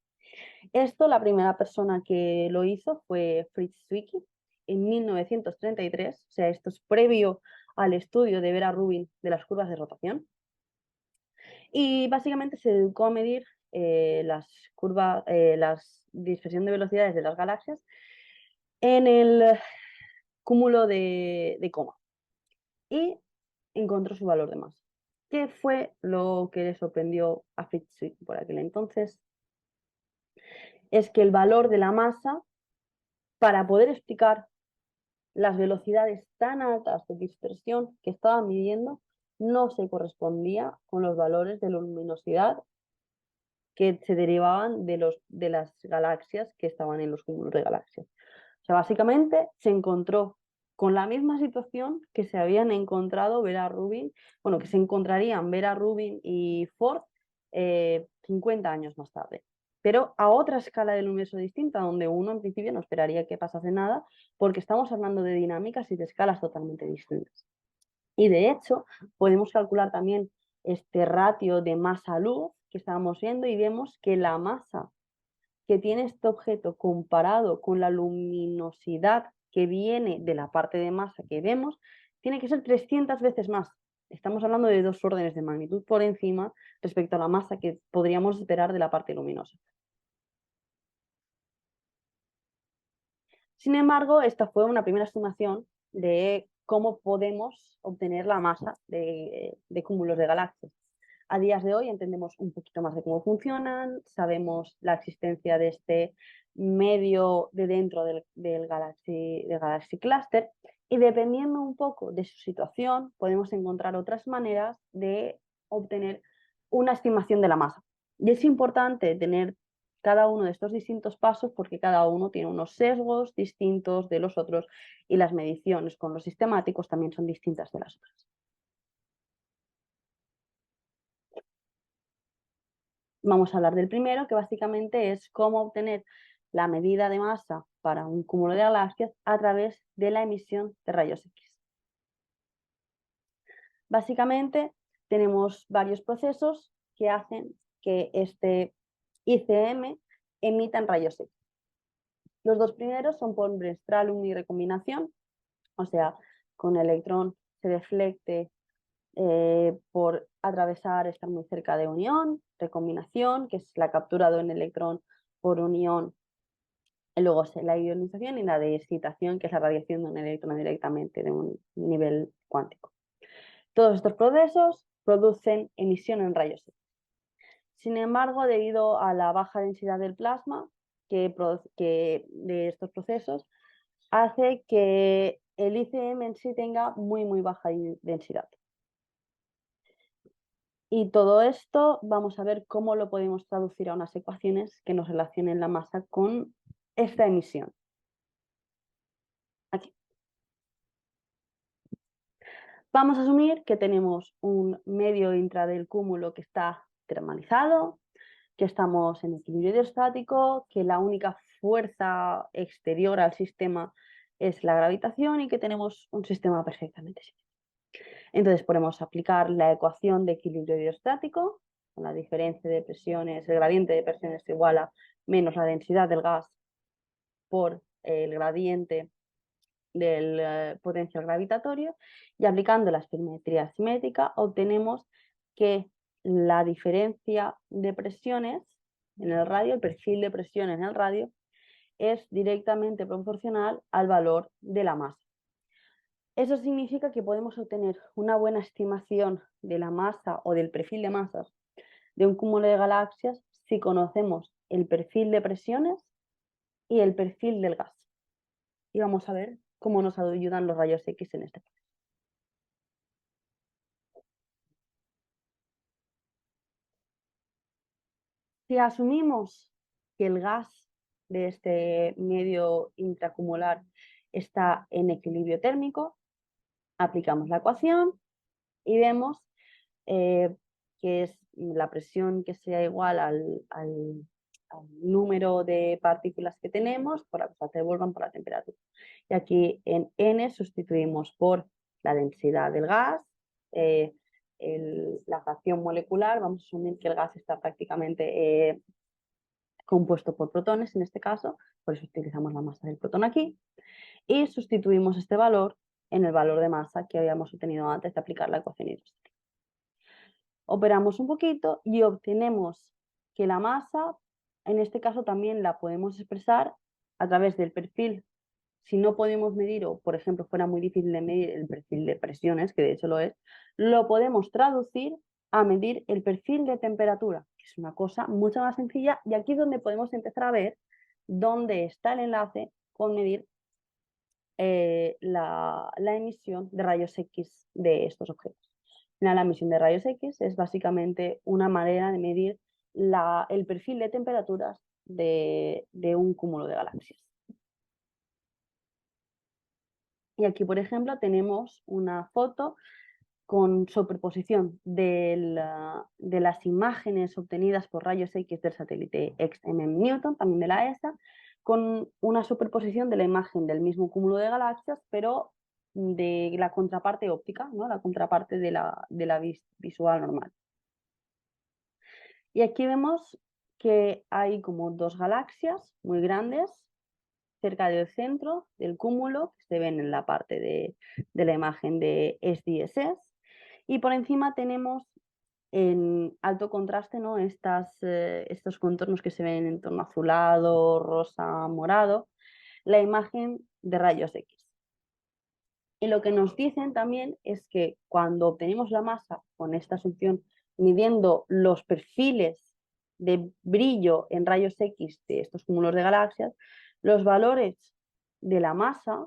Esto, la primera persona que lo hizo fue Fritz Zwicky en 1933, o sea, esto es previo al estudio de Vera Rubin de las curvas de rotación. Y básicamente se dedicó a medir las curvas, la dispersión de velocidades de las galaxias en el cúmulo de coma y encontró su valor de masa. ¿Qué fue lo que le sorprendió a Fritz Zwicky por aquel entonces? Es que el valor de la masa, para poder explicar las velocidades tan altas de dispersión que estaba midiendo, no se correspondía con los valores de luminosidad que se derivaban de las galaxias que estaban en los cúmulos de galaxias. O sea, básicamente se encontró con la misma situación que se habían encontrado Vera Rubin, bueno, que se encontrarían Vera Rubin y Ford 50 años más tarde, pero a otra escala del universo distinta, donde uno en principio no esperaría que pasase nada, porque estamos hablando de dinámicas y de escalas totalmente distintas. Y de hecho, podemos calcular también este ratio de masa-luz que estábamos viendo y vemos que la masa que tiene este objeto comparado con la luminosidad que viene de la parte de masa que vemos, tiene que ser 300 veces más. Estamos hablando de 2 órdenes de magnitud por encima respecto a la masa que podríamos esperar de la parte luminosa. Sin embargo, esta fue una primera estimación de cómo podemos obtener la masa de cúmulos de galaxias. A días de hoy entendemos un poquito más de cómo funcionan, sabemos la existencia de este medio de dentro del Galaxy Cluster, y dependiendo un poco de su situación podemos encontrar otras maneras de obtener una estimación de la masa. Y es importante tener cada uno de estos distintos pasos porque cada uno tiene unos sesgos distintos de los otros y las mediciones con los sistemáticos también son distintas de las otras. Vamos a hablar del primero, que básicamente es cómo obtener la medida de masa para un cúmulo de galaxias a través de la emisión de rayos X. Básicamente tenemos varios procesos que hacen que este ICM emita rayos X. Los dos primeros son por Bremsstrahlung y recombinación, o sea, con el electrón se deflecte por atravesar, estar muy cerca de unión, recombinación, que es la captura de un electrón por unión, y luego la ionización y la de excitación, que es la radiación de un electrón directamente de un nivel cuántico. Todos estos procesos producen emisión en rayos X. Sin embargo, debido a la baja densidad del plasma de estos procesos, hace que el ICM en sí tenga muy baja densidad. Y todo esto vamos a ver cómo lo podemos traducir a unas ecuaciones que nos relacionen la masa con esta emisión. Aquí. Vamos a asumir que tenemos un medio intra del cúmulo que está termalizado, que estamos en equilibrio hidrostático, que la única fuerza exterior al sistema es la gravitación y que tenemos un sistema perfectamente simétrico. Entonces podemos aplicar la ecuación de equilibrio hidrostático, con la diferencia de presiones, el gradiente de presiones igual a menos la densidad del gas por el gradiente del potencial gravitatorio, y aplicando la espirometría simétrica obtenemos que la diferencia de presiones en el radio, el perfil de presiones en el radio, es directamente proporcional al valor de la masa. Eso significa que podemos obtener una buena estimación de la masa o del perfil de masas de un cúmulo de galaxias si conocemos el perfil de presiones y el perfil del gas. Y vamos a ver cómo nos ayudan los rayos X en este proceso. Si asumimos que el gas de este medio intracumular está en equilibrio térmico, aplicamos la ecuación y vemos que es la presión que sea igual al número de partículas que tenemos por la que se devuelvan por la temperatura. Y aquí en N sustituimos por la densidad del gas, eh, la fracción molecular, vamos a asumir que el gas está prácticamente compuesto por protones en este caso, por eso utilizamos la masa del protón aquí, y sustituimos este valor en el valor de masa que habíamos obtenido antes de aplicar la ecuación hidrostática. Operamos un poquito y obtenemos que la masa, en este caso también la podemos expresar a través del perfil. Si no podemos medir, o por ejemplo fuera muy difícil de medir el perfil de presiones, que de hecho lo es, lo podemos traducir a medir el perfil de temperatura, que es una cosa mucho más sencilla, y aquí es donde podemos empezar a ver dónde está el enlace con medir la emisión de rayos X de estos objetos. La emisión de rayos X es básicamente una manera de medir el perfil de temperaturas de un cúmulo de galaxias. Y aquí, por ejemplo, tenemos una foto con superposición de las imágenes obtenidas por rayos X del satélite XMM Newton, también de la ESA, con una superposición de la imagen del mismo cúmulo de galaxias, pero de la contraparte óptica, ¿no? La contraparte de la visual normal. Y aquí vemos que hay como dos galaxias muy grandes cerca del centro del cúmulo, que se ven en la parte de la imagen de SDSS, y por encima tenemos en alto contraste, ¿no? Estos contornos que se ven en tono azulado, rosa, morado, la imagen de rayos X. Y lo que nos dicen también es que cuando obtenemos la masa con esta asunción, midiendo los perfiles de brillo en rayos X de estos cúmulos de galaxias, los valores de la masa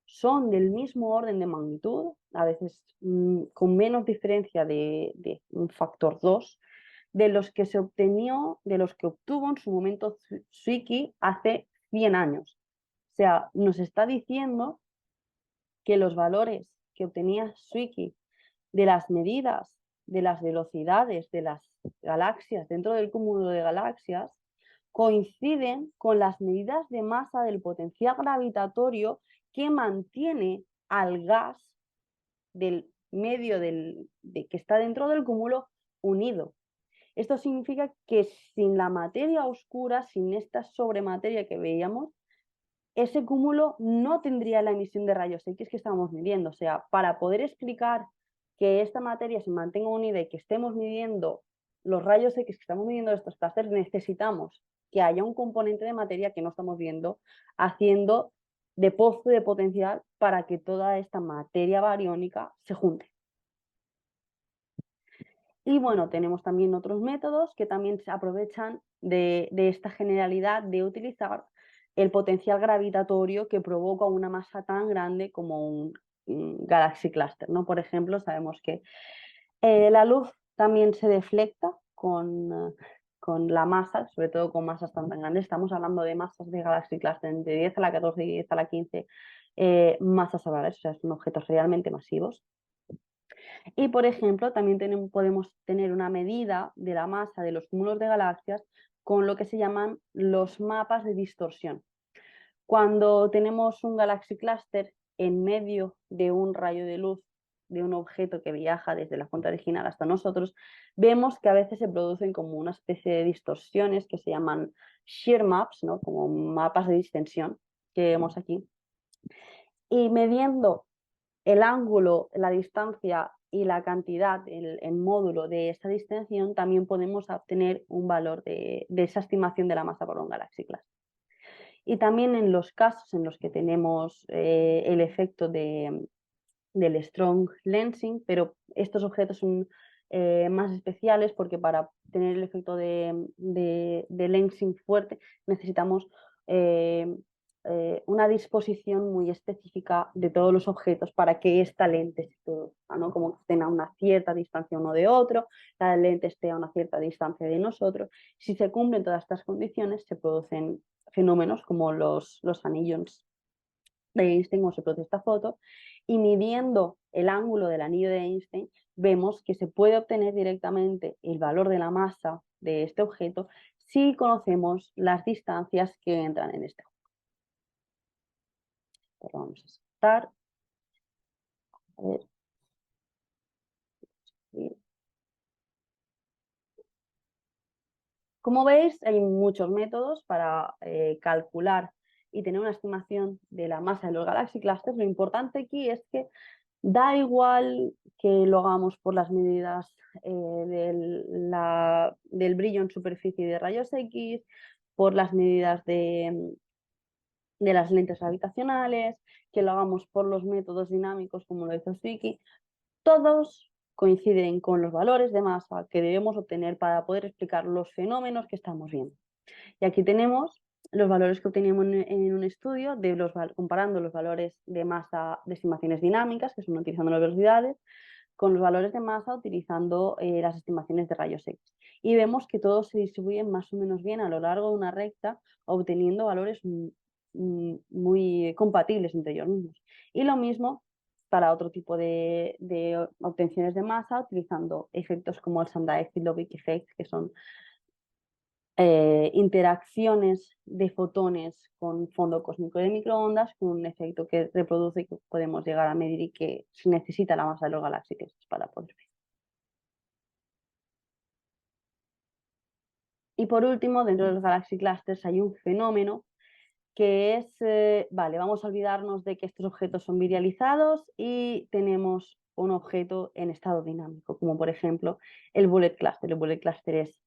son del mismo orden de magnitud, a veces con menos diferencia de un factor 2, de los que obtuvo en su momento Zwicky hace 100 años. O sea, nos está diciendo que los valores que obtenía Zwicky de las medidas de las velocidades de las galaxias dentro del cúmulo de galaxias coinciden con las medidas de masa del potencial gravitatorio que mantiene al gas del medio que está dentro del cúmulo unido. Esto significa que sin la materia oscura, sin esta sobremateria que veíamos, ese cúmulo no tendría la emisión de rayos X que estamos midiendo. O sea, para poder explicar que esta materia se mantenga unida y que estemos midiendo los rayos X que estamos midiendo de estos clústeres, necesitamos que haya un componente de materia que no estamos viendo haciendo de pozo de potencial para que toda esta materia bariónica se junte. Y bueno, tenemos también otros métodos que también se aprovechan de esta generalidad de utilizar el potencial gravitatorio que provoca una masa tan grande como un Galaxy Cluster, ¿no? Por ejemplo, sabemos que la luz también se deflecta con la masa, sobre todo con masas tan grandes. Estamos hablando de masas de Galaxy Cluster de 10 a la 14 y 10 a la 15 masas solares, o sea, son objetos realmente masivos. Y, por ejemplo, también podemos tener una medida de la masa de los cúmulos de galaxias con lo que se llaman los mapas de distorsión. Cuando tenemos un Galaxy Cluster en medio de un rayo de luz de un objeto que viaja desde la fuente original hasta nosotros, vemos que a veces se producen como una especie de distorsiones que se llaman shear maps, ¿no? Como mapas de distensión que vemos aquí. Y midiendo el ángulo, la distancia y la cantidad, el módulo de esta distensión, también podemos obtener un valor de esa estimación de la masa por un Galaxy Cluster. Y también en los casos en los que tenemos el efecto del strong lensing, pero estos objetos son más especiales porque para tener el efecto de lensing fuerte necesitamos una disposición muy específica de todos los objetos para que esta lente se produzca, ¿no? Como que estén a una cierta distancia uno de otro, la lente esté a una cierta distancia de nosotros. Si se cumplen todas estas condiciones, se producen fenómenos como los anillos de Einstein, o se produce esta foto, y midiendo el ángulo del anillo de Einstein, vemos que se puede obtener directamente el valor de la masa de este objeto si conocemos las distancias que entran en este juego. Pero vamos a saltar. A ver. Como veis, hay muchos métodos para calcular y tener una estimación de la masa de los Galaxy Clusters. Lo importante aquí es que da igual que lo hagamos por las medidas del brillo en superficie de rayos X, por las medidas de las lentes gravitacionales, que lo hagamos por los métodos dinámicos como lo hizo Zwicky. Todos coinciden con los valores de masa que debemos obtener para poder explicar los fenómenos que estamos viendo. Y aquí tenemos los valores que obteníamos en un estudio comparando los valores de masa de estimaciones dinámicas, que son utilizando las velocidades, con los valores de masa utilizando las estimaciones de rayos X. Y vemos que todos se distribuyen más o menos bien a lo largo de una recta, obteniendo valores muy compatibles entre ellos mismos. Y lo mismo para otro tipo de obtenciones de masa, utilizando efectos como el Sandai-Filovic effect, que son interacciones de fotones con fondo cósmico de microondas, con un efecto que reproduce y que podemos llegar a medir, y que se necesita la masa de los galaxias para poder ver. Y por último, dentro de los Galaxy Clusters hay un fenómeno que es, vale, vamos a olvidarnos de que estos objetos son virializados y tenemos un objeto en estado dinámico, como por ejemplo el Bullet Cluster. El Bullet Cluster es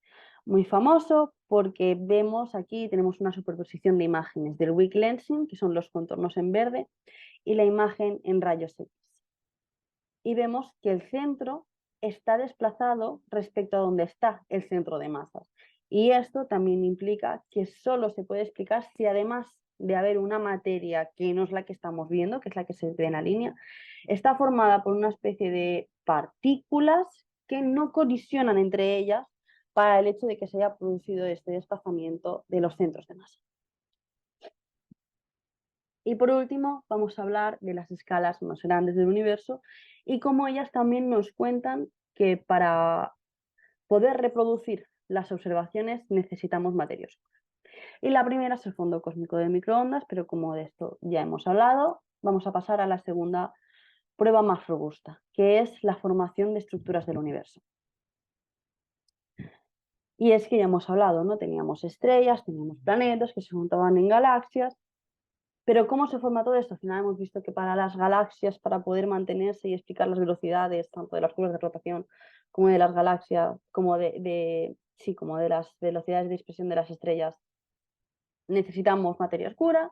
muy famoso porque vemos aquí, tenemos una superposición de imágenes del weak lensing, que son los contornos en verde, y la imagen en rayos X. Y vemos que el centro está desplazado respecto a donde está el centro de masas. Y esto también implica que solo se puede explicar si, además de haber una materia que no es la que estamos viendo, que es la que se ve en la línea, está formada por una especie de partículas que no colisionan entre ellas para el hecho de que se haya producido este desplazamiento de los centros de masa. Y por último, vamos a hablar de las escalas más grandes del universo y cómo ellas también nos cuentan que para poder reproducir las observaciones necesitamos materia oscura. Y la primera es el fondo cósmico de microondas, pero como de esto ya hemos hablado, vamos a pasar a la segunda prueba más robusta, que es la formación de estructuras del universo. Y es que ya hemos hablado, ¿no? Teníamos estrellas, teníamos planetas que se juntaban en galaxias. Pero ¿cómo se forma todo esto? Al final hemos visto que para las galaxias, para poder mantenerse y explicar las velocidades, tanto de las curvas de rotación como de las galaxias, como como de las velocidades de dispersión de las estrellas, necesitamos materia oscura,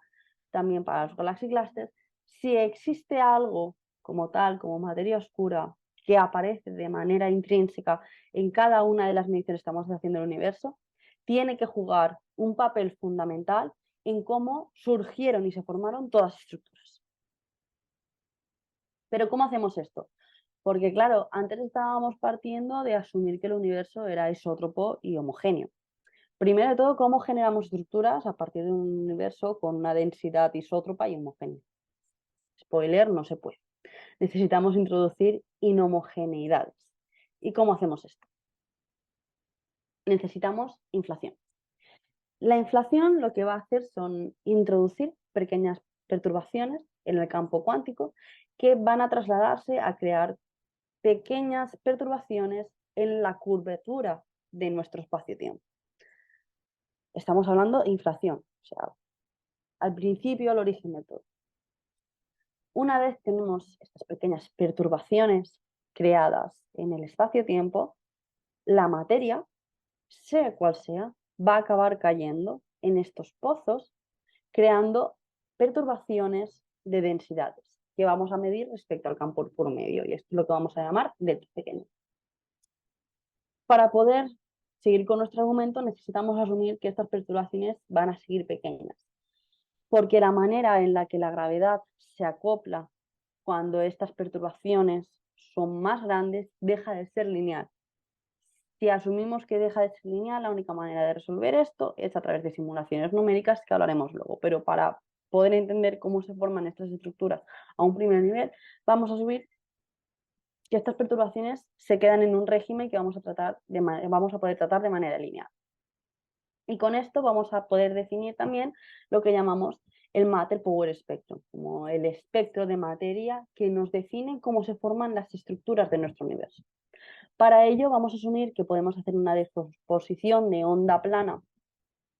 también para los Galaxy Clusters. Si existe algo como tal, como materia oscura, que aparece de manera intrínseca en cada una de las mediciones que estamos haciendo en el universo, tiene que jugar un papel fundamental en cómo surgieron y se formaron todas las estructuras. Pero ¿cómo hacemos esto? Porque claro, antes estábamos partiendo de asumir que el universo era isótropo y homogéneo. Primero de todo, ¿cómo generamos estructuras a partir de un universo con una densidad isótropa y homogénea? Spoiler, no se puede. Necesitamos introducir inhomogeneidades. ¿Y cómo hacemos esto? Necesitamos inflación. La inflación lo que va a hacer son introducir pequeñas perturbaciones en el campo cuántico que van a trasladarse a crear pequeñas perturbaciones en la curvatura de nuestro espacio-tiempo. Estamos hablando de inflación, o sea, al principio, al origen de todo. Una vez tenemos estas pequeñas perturbaciones creadas en el espacio-tiempo, la materia, sea cual sea, va a acabar cayendo en estos pozos, creando perturbaciones de densidades que vamos a medir respecto al campo por medio, y esto es lo que vamos a llamar delta pequeño. Para poder seguir con nuestro argumento necesitamos asumir que estas perturbaciones van a seguir pequeñas. porque la manera en la que la gravedad se acopla cuando estas perturbaciones son más grandes deja de ser lineal. Si asumimos que deja de ser lineal, la única manera de resolver esto es a través de simulaciones numéricas que hablaremos luego, pero para poder entender cómo se forman estas estructuras a un primer nivel, vamos a subir que estas perturbaciones se quedan en un régimen que vamos a poder tratar de manera lineal. Y con esto vamos a poder definir también lo que llamamos el Matter Power Spectrum, como el espectro de materia que nos define cómo se forman las estructuras de nuestro universo. Para ello vamos a asumir que podemos hacer una disposición de onda plana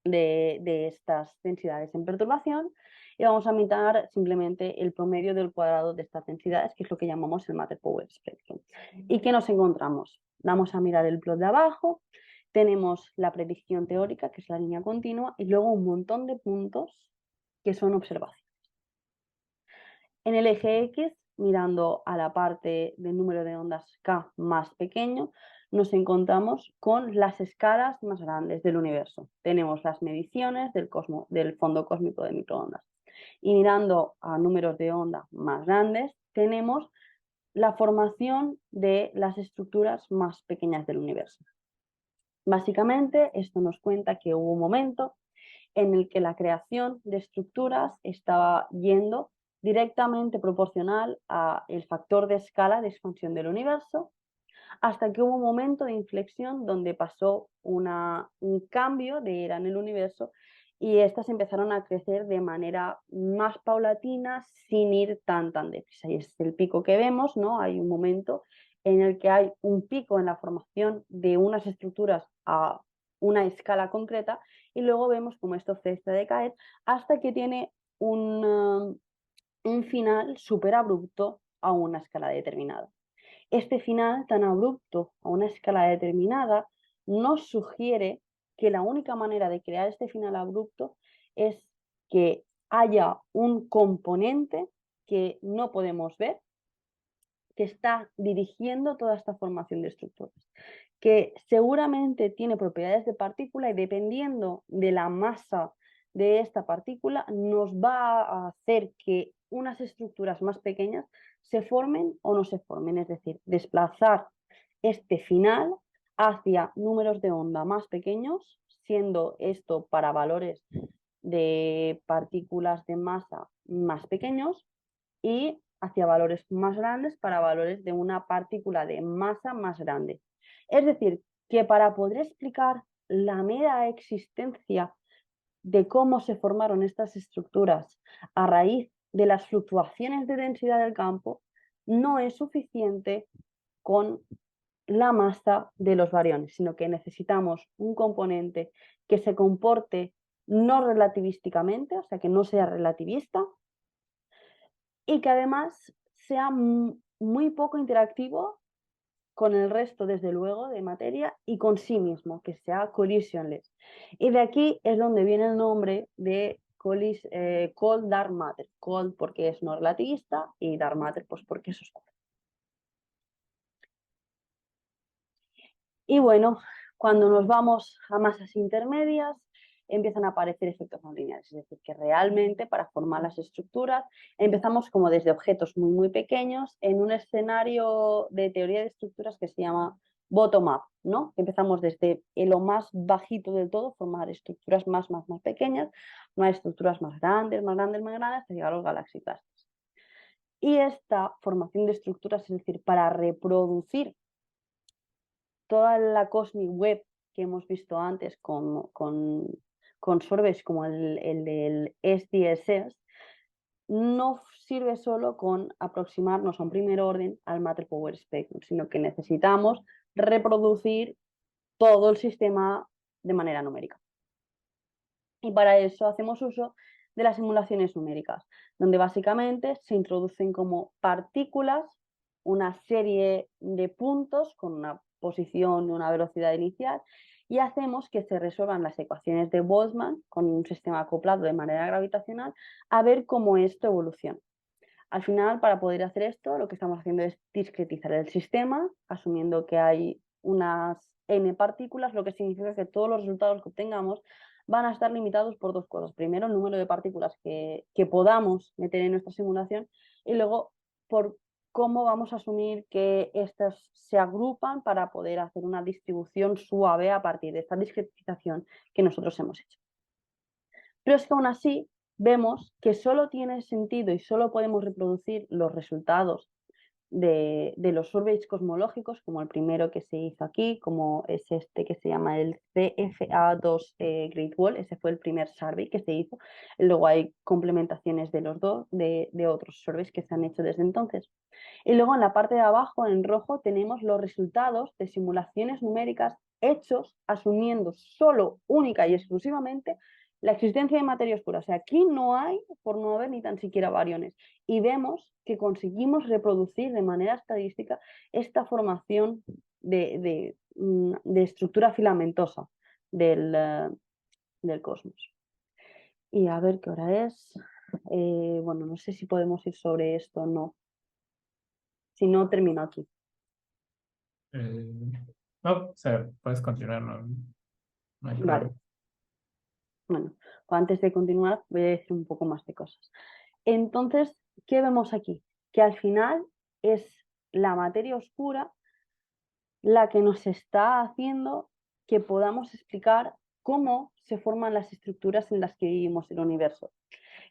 de estas densidades en perturbación y vamos a mirar simplemente el promedio del cuadrado de estas densidades, que es lo que llamamos el Matter Power Spectrum. ¿Y qué nos encontramos? Vamos a mirar el plot de abajo, tenemos la predicción teórica, que es la línea continua, y luego un montón de puntos que son observaciones. En el eje X, mirando a la parte del número de ondas K más pequeño, nos encontramos con las escalas más grandes del universo. Tenemos las mediciones del fondo cósmico de microondas. Y mirando a números de onda más grandes, tenemos la formación de las estructuras más pequeñas del universo. Básicamente, esto nos cuenta que hubo un momento en el que la creación de estructuras estaba yendo directamente proporcional al factor de escala de expansión del universo, hasta que hubo un momento de inflexión donde pasó un cambio de era en el universo y estas empezaron a crecer de manera más paulatina sin ir tan deprisa. Y es el pico que vemos, ¿no? Hay un momento en el que hay un pico en la formación de unas estructuras a una escala concreta y luego vemos cómo esto cesa de caer hasta que tiene un final súper abrupto a una escala determinada. Este final tan abrupto a una escala determinada nos sugiere que la única manera de crear este final abrupto es que haya un componente que no podemos ver, que está dirigiendo toda esta formación de estructuras, que seguramente tiene propiedades de partícula y dependiendo de la masa de esta partícula nos va a hacer que unas estructuras más pequeñas se formen o no se formen, es decir, desplazar este final hacia números de onda más pequeños, siendo esto para valores de partículas de masa más pequeños y hacia valores más grandes para valores de una partícula de masa más grande. Es decir, que para poder explicar la mera existencia de cómo se formaron estas estructuras a raíz de las fluctuaciones de densidad del campo, no es suficiente con la masa de los bariones, sino que necesitamos un componente que se comporte no relativísticamente, o sea, que no sea relativista, y que además sea muy poco interactivo con el resto, desde luego, de materia y con sí mismo, que sea collisionless. Y de aquí es donde viene el nombre de cold dark matter. Cold porque es no relativista y dark matter pues porque es oscuro. Y bueno, cuando nos vamos a masas intermedias, empiezan a aparecer efectos no lineales, es decir, que realmente para formar las estructuras empezamos como desde objetos muy pequeños en un escenario de teoría de estructuras que se llama bottom-up, ¿no? Empezamos desde lo más bajito del todo, formar estructuras más pequeñas, más estructuras más grandes, hasta llegar a los galaxy clusters. Y esta formación de estructuras, es decir, para reproducir toda la Cosmic Web que hemos visto antes con sorbes como el del SDSS, no sirve solo con aproximarnos a un primer orden al Matter Power Spectrum, sino que necesitamos reproducir todo el sistema de manera numérica. Y para eso hacemos uso de las simulaciones numéricas, donde básicamente se introducen como partículas una serie de puntos con una posición y una velocidad inicial y hacemos que se resuelvan las ecuaciones de Boltzmann con un sistema acoplado de manera gravitacional a ver cómo esto evoluciona. Al final, para poder hacer esto, lo que estamos haciendo es discretizar el sistema, asumiendo que hay unas n partículas, lo que significa que todos los resultados que obtengamos van a estar limitados por dos cosas. Primero, el número de partículas que podamos meter en nuestra simulación y luego por cómo vamos a asumir que estas se agrupan para poder hacer una distribución suave a partir de esta discretización que nosotros hemos hecho. Pero es que aún así vemos que solo tiene sentido y solo podemos reproducir los resultados de los surveys cosmológicos, como el primero que se hizo aquí, como es este que se llama el CFA2 Great Wall. Ese fue el primer survey que se hizo. Luego hay complementaciones de los dos, de otros surveys que se han hecho desde entonces. Y luego en la parte de abajo, en rojo, tenemos los resultados de simulaciones numéricas hechos asumiendo solo, única y exclusivamente la existencia de materia oscura. O sea, aquí no hay, por no haber ni tan siquiera bariones. Y vemos que conseguimos reproducir de manera estadística esta formación de estructura filamentosa del cosmos. Y a ver qué hora es. Bueno, no sé si podemos ir sobre esto o no. Si no, termino aquí. No, o sea, puedes continuar, no hay Vale. problema. Bueno, pues antes de continuar voy a decir un poco más de cosas. Entonces, ¿qué vemos aquí? Que al final es la materia oscura la que nos está haciendo que podamos explicar cómo se forman las estructuras en las que vivimos el universo.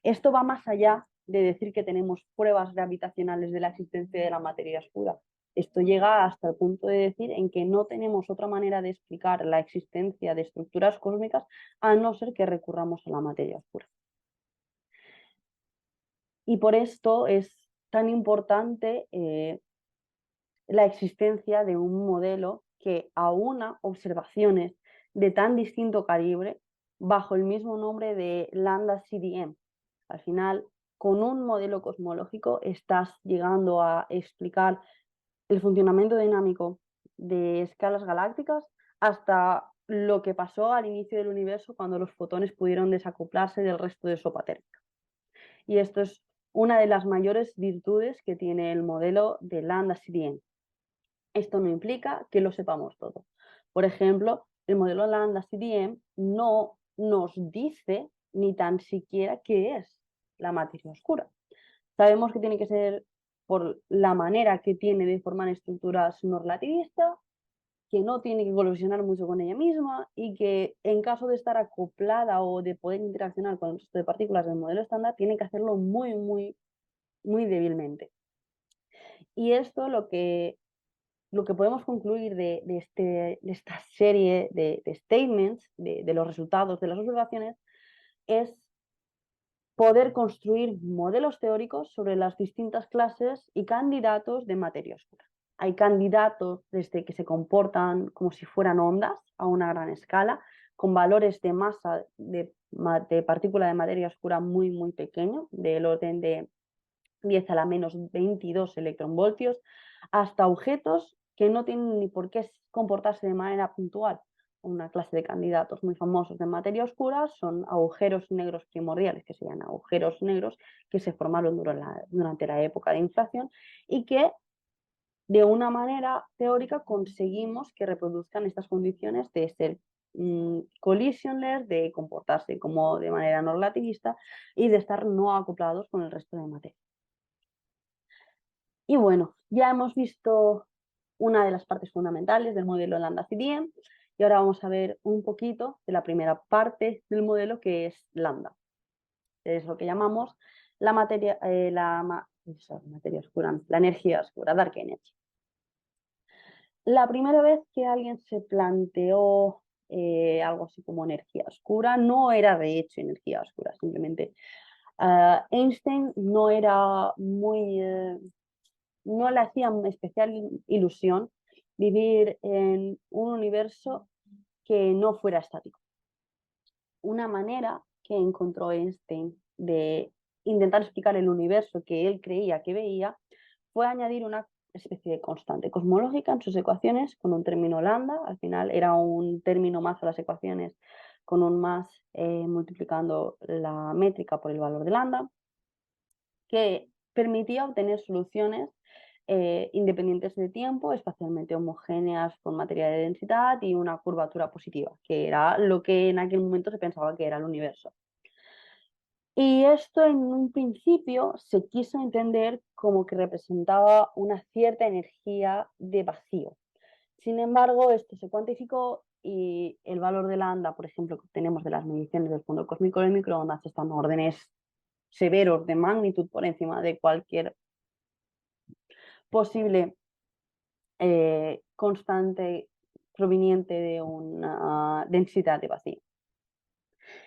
Esto va más allá de decir que tenemos pruebas gravitacionales de la existencia de la materia oscura. Esto llega hasta el punto de decir en que no tenemos otra manera de explicar la existencia de estructuras cósmicas a no ser que recurramos a la materia oscura. Y por esto es tan importante la existencia de un modelo que aúna observaciones de tan distinto calibre bajo el mismo nombre de Lambda CDM. Al final, con un modelo cosmológico estás llegando a explicar el funcionamiento dinámico de escalas galácticas hasta lo que pasó al inicio del universo cuando los fotones pudieron desacoplarse del resto de sopa térmica. Y esto es una de las mayores virtudes que tiene el modelo de Lambda CDM. Esto no implica que lo sepamos todo. Por ejemplo, el modelo Lambda CDM no nos dice ni tan siquiera qué es la materia oscura. Sabemos que tiene que ser por la manera que tiene de formar estructuras no relativistas, que no tiene que colisionar mucho con ella misma y que en caso de estar acoplada o de poder interaccionar con el resto de partículas del modelo estándar, tiene que hacerlo muy, muy, muy débilmente. Y esto lo que podemos concluir de esta serie de statements, de los resultados de las observaciones, es poder construir modelos teóricos sobre las distintas clases y candidatos de materia oscura. Hay candidatos desde que se comportan como si fueran ondas a una gran escala, con valores de masa de partícula de materia oscura muy, muy pequeño, del orden de 10 a la menos 22 electronvoltios, hasta objetos que no tienen ni por qué comportarse de manera puntual. Una clase de candidatos muy famosos de materia oscura son agujeros negros primordiales, que se llaman agujeros negros, que se formaron durante la época de inflación y que de una manera teórica conseguimos que reproduzcan estas condiciones de ser collisionless, de comportarse como de manera no relativista y de estar no acoplados con el resto de materia. Y bueno, ya hemos visto una de las partes fundamentales del modelo Lambda-CDM y ahora vamos a ver un poquito de la primera parte del modelo, que es lambda. Es lo que llamamos la materia, materia oscura, la energía oscura, dark energy. La primera vez que alguien se planteó algo así como energía oscura, no era de hecho energía oscura, simplemente Einstein no era muy... no le hacía especial ilusión vivir en un universo que no fuera estático. Una manera que encontró Einstein de intentar explicar el universo que él creía que veía fue añadir una especie de constante cosmológica en sus ecuaciones con un término lambda. Al final era un término más a las ecuaciones con un más multiplicando la métrica por el valor de lambda, que permitía obtener soluciones independientes de tiempo, espacialmente homogéneas con materia de densidad y una curvatura positiva, que era lo que en aquel momento se pensaba que era el universo. Y esto en un principio se quiso entender como que representaba una cierta energía de vacío. Sin embargo, esto se cuantificó y el valor de lambda, por ejemplo, que obtenemos de las mediciones del fondo cósmico de microondas, están órdenes severos de magnitud por encima de cualquier posible constante proveniente de una densidad de vacío.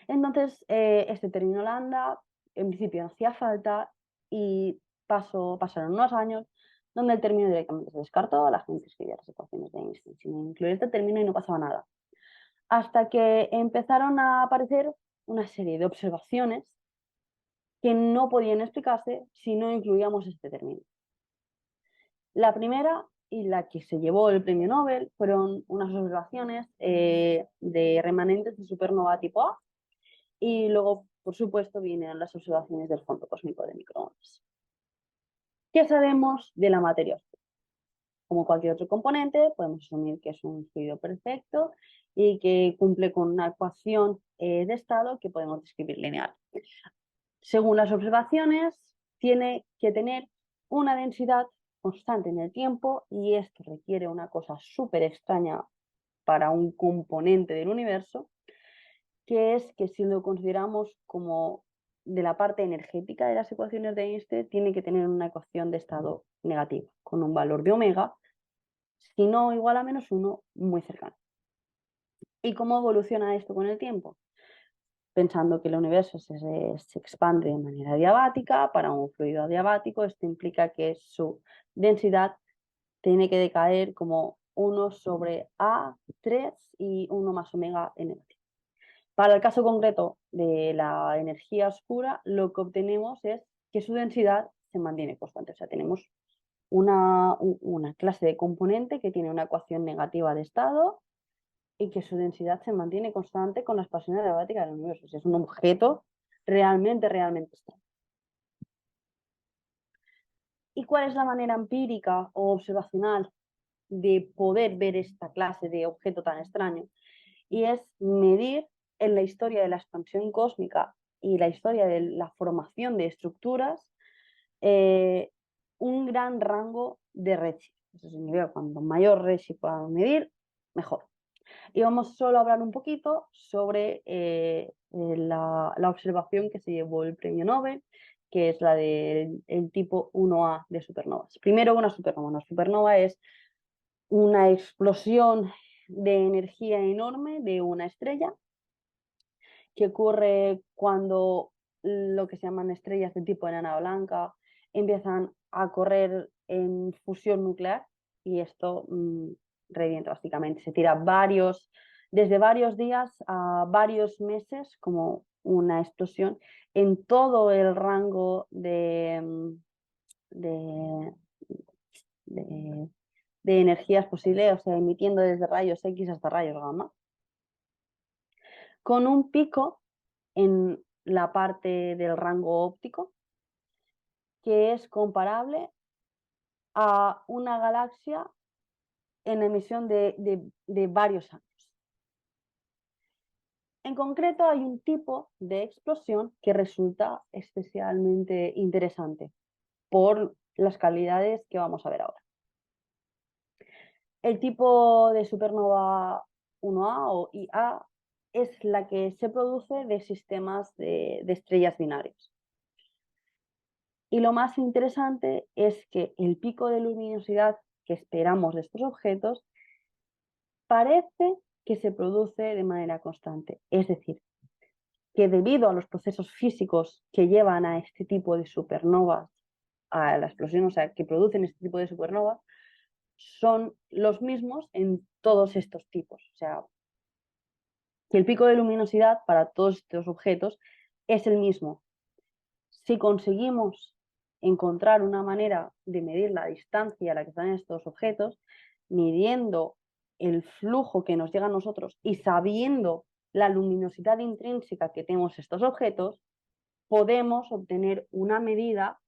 Entonces, este término lambda en principio no hacía falta y pasaron unos años donde el término directamente se descartó, la gente escribía las ecuaciones de Einstein sin incluir este término y no pasaba nada. Hasta que empezaron a aparecer una serie de observaciones que no podían explicarse si no incluíamos este término. La primera y la que se llevó el premio Nobel fueron unas observaciones de remanentes de supernova tipo A y luego, por supuesto, vienen las observaciones del fondo cósmico de microondas. ¿Qué sabemos de la materia oscura? Como cualquier otro componente, podemos asumir que es un fluido perfecto y que cumple con una ecuación de estado que podemos describir lineal. Según las observaciones, tiene que tener una densidad constante en el tiempo y esto requiere una cosa súper extraña para un componente del universo, que es que si lo consideramos como de la parte energética de las ecuaciones de Einstein, tiene que tener una ecuación de estado negativa, con un valor de omega, si no igual a -1, muy cercano. ¿Y cómo evoluciona esto con el tiempo? Pensando que el universo se expande de manera adiabática, para un fluido adiabático esto implica que su densidad tiene que decaer como 1 sobre A3 y 1 más omega en negativo. Para el caso concreto de la energía oscura, lo que obtenemos es que su densidad se mantiene constante. O sea, tenemos una clase de componente que tiene una ecuación negativa de estado y que su densidad se mantiene constante con la expansión adiabática del universo. O sea, es un objeto realmente extraño. ¿Y cuál es la manera empírica o observacional de poder ver esta clase de objeto tan extraño? Y es medir en la historia de la expansión cósmica y la historia de la formación de estructuras un gran rango de redshift. Eso significa que cuanto mayor redshift podamos medir, mejor. Y vamos solo a hablar un poquito sobre la observación que se llevó el premio Nobel, que es la del tipo 1A de supernovas. Primero, una supernova. Una supernova es una explosión de energía enorme de una estrella que ocurre cuando lo que se llaman estrellas de tipo enana blanca empiezan a correr en fusión nuclear y esto revienta básicamente. Se tira desde varios días a varios meses como una explosión en todo el rango de, de, de energías posibles, o sea, emitiendo desde rayos X hasta rayos gamma, con un pico en la parte del rango óptico que es comparable a una galaxia en emisión de varios años. En concreto, hay un tipo de explosión que resulta especialmente interesante por las calidades que vamos a ver ahora. El tipo de supernova 1A o IA es la que se produce de sistemas de estrellas binarias. Y lo más interesante es que el pico de luminosidad que esperamos de estos objetos parece que se produce de manera constante. Es decir, que debido a los procesos físicos que llevan a este tipo de supernovas, a la explosión, o sea, que producen este tipo de supernovas, son los mismos en todos estos tipos. O sea, que el pico de luminosidad para todos estos objetos es el mismo. Si conseguimos encontrar una manera de medir la distancia a la que están estos objetos, midiendo el flujo que nos llega a nosotros y sabiendo la luminosidad intrínseca que tenemos estos objetos, podemos obtener una medida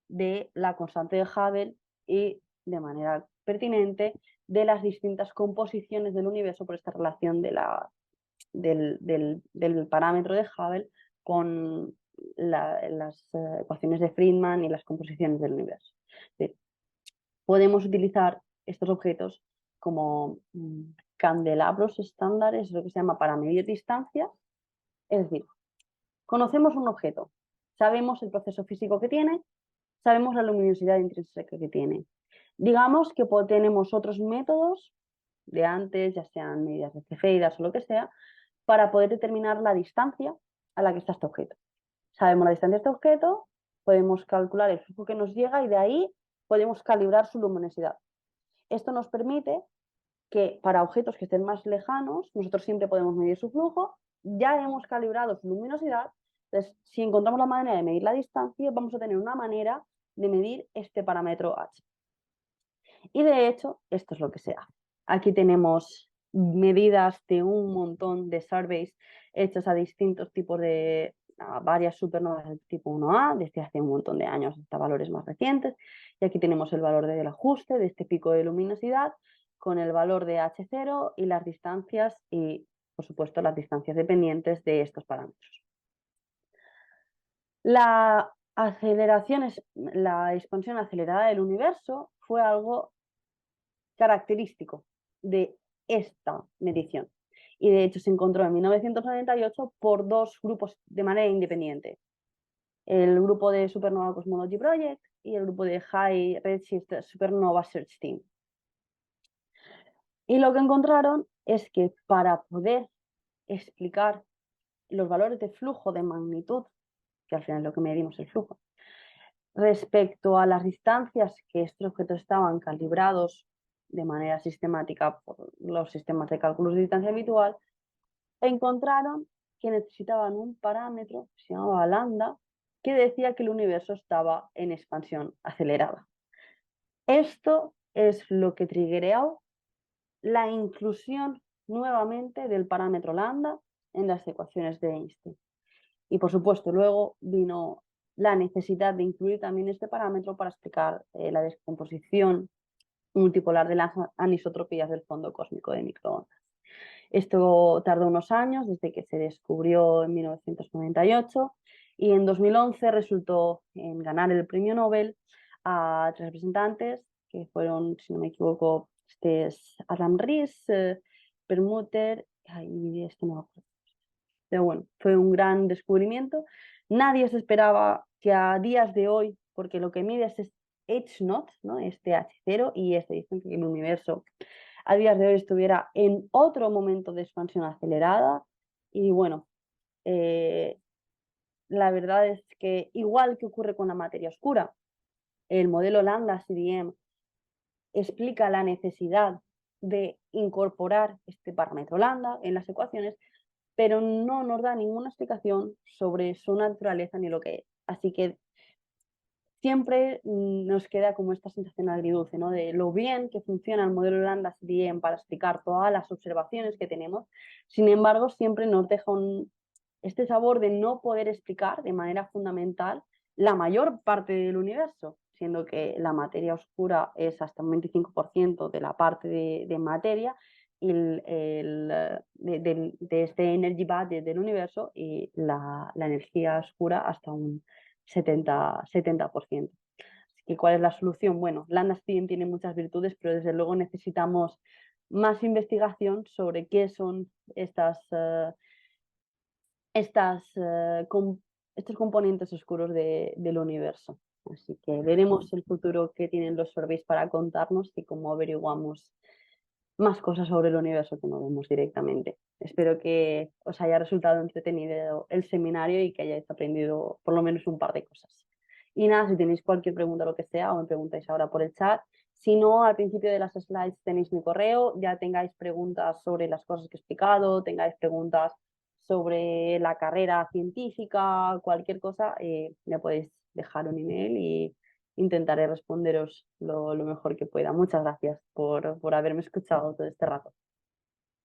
de la constante de Hubble y de manera pertinente de las distintas composiciones del universo por esta relación del parámetro de Hubble con las ecuaciones de Friedman y las composiciones del universo. Podemos utilizar estos objetos como candelabros estándares, lo que se llama para medir distancias. Es decir, conocemos un objeto, sabemos el proceso físico que tiene, sabemos la luminosidad intrínseca que tiene. Digamos que tenemos otros métodos de antes, ya sean medidas de cefeidas o lo que sea, para poder determinar la distancia a la que está este objeto. Sabemos la distancia de este objeto, podemos calcular el flujo que nos llega y de ahí podemos calibrar su luminosidad. Esto nos permite que para objetos que estén más lejanos, nosotros siempre podemos medir su flujo, ya hemos calibrado su luminosidad, entonces si encontramos la manera de medir la distancia, vamos a tener una manera de medir este parámetro h. Y de hecho, esto es lo que se hace. Aquí tenemos medidas de un montón de surveys hechos a distintos tipos de varias supernovas del tipo 1A, desde hace un montón de años hasta valores más recientes. Y aquí tenemos el valor del ajuste de este pico de luminosidad con el valor de H0 y las distancias y, por supuesto, las distancias dependientes de estos parámetros. La expansión acelerada del universo fue algo característico de esta medición. Y de hecho se encontró en 1998 por dos grupos de manera independiente. El grupo de Supernova Cosmology Project y el grupo de High Redshift Supernova Search Team. Y lo que encontraron es que para poder explicar los valores de flujo de magnitud, que al final es lo que medimos el flujo, respecto a las distancias que estos objetos estaban calibrados de manera sistemática por los sistemas de cálculos de distancia habitual, encontraron que necesitaban un parámetro que se llamaba lambda, que decía que el universo estaba en expansión acelerada. Esto es lo que triggereó la inclusión nuevamente del parámetro lambda en las ecuaciones de Einstein. Y por supuesto, luego vino la necesidad de incluir también este parámetro para explicar la descomposición multipolar de las anisotropías del fondo cósmico de microondas. Esto tardó unos años, desde que se descubrió en 1998, y en 2011 resultó en ganar el premio Nobel a tres representantes, que fueron, si no me equivoco, este es Adam Ries, Perlmutter, y este no me acuerdo. Pero bueno, fue un gran descubrimiento. Nadie se esperaba que a días de hoy, porque lo que mides es H0, ¿no? Este H0, y este dicen que el universo a días de hoy estuviera en otro momento de expansión acelerada. Y bueno, la verdad es que igual que ocurre con la materia oscura, el modelo Lambda CDM explica la necesidad de incorporar este parámetro lambda en las ecuaciones, pero no nos da ninguna explicación sobre su naturaleza ni lo que es. Así que siempre nos queda como esta sensación agridulce, ¿no? De lo bien que funciona el modelo Lambda CDM para explicar todas las observaciones que tenemos. Sin embargo, siempre nos deja este sabor de no poder explicar de manera fundamental la mayor parte del universo, siendo que la materia oscura es hasta un 25% de la parte de materia y de este energy budget del universo, y la energía oscura hasta un 70%. Así que, ¿cuál es la solución? Bueno, Lambda CDM tiene muchas virtudes, pero desde luego necesitamos más investigación sobre qué son estos componentes oscuros del universo. Así que veremos el futuro que tienen los surveys para contarnos y cómo averiguamos más cosas sobre el universo que no vemos directamente. Espero que os haya resultado entretenido el seminario y que hayáis aprendido por lo menos un par de cosas. Y nada, si tenéis cualquier pregunta o lo que sea, o me preguntáis ahora por el chat. Si no, al principio de las slides tenéis mi correo, ya tengáis preguntas sobre las cosas que he explicado, tengáis preguntas sobre la carrera científica, cualquier cosa, me podéis dejar un email y intentaré responderos lo mejor que pueda. Muchas gracias por haberme escuchado todo este rato.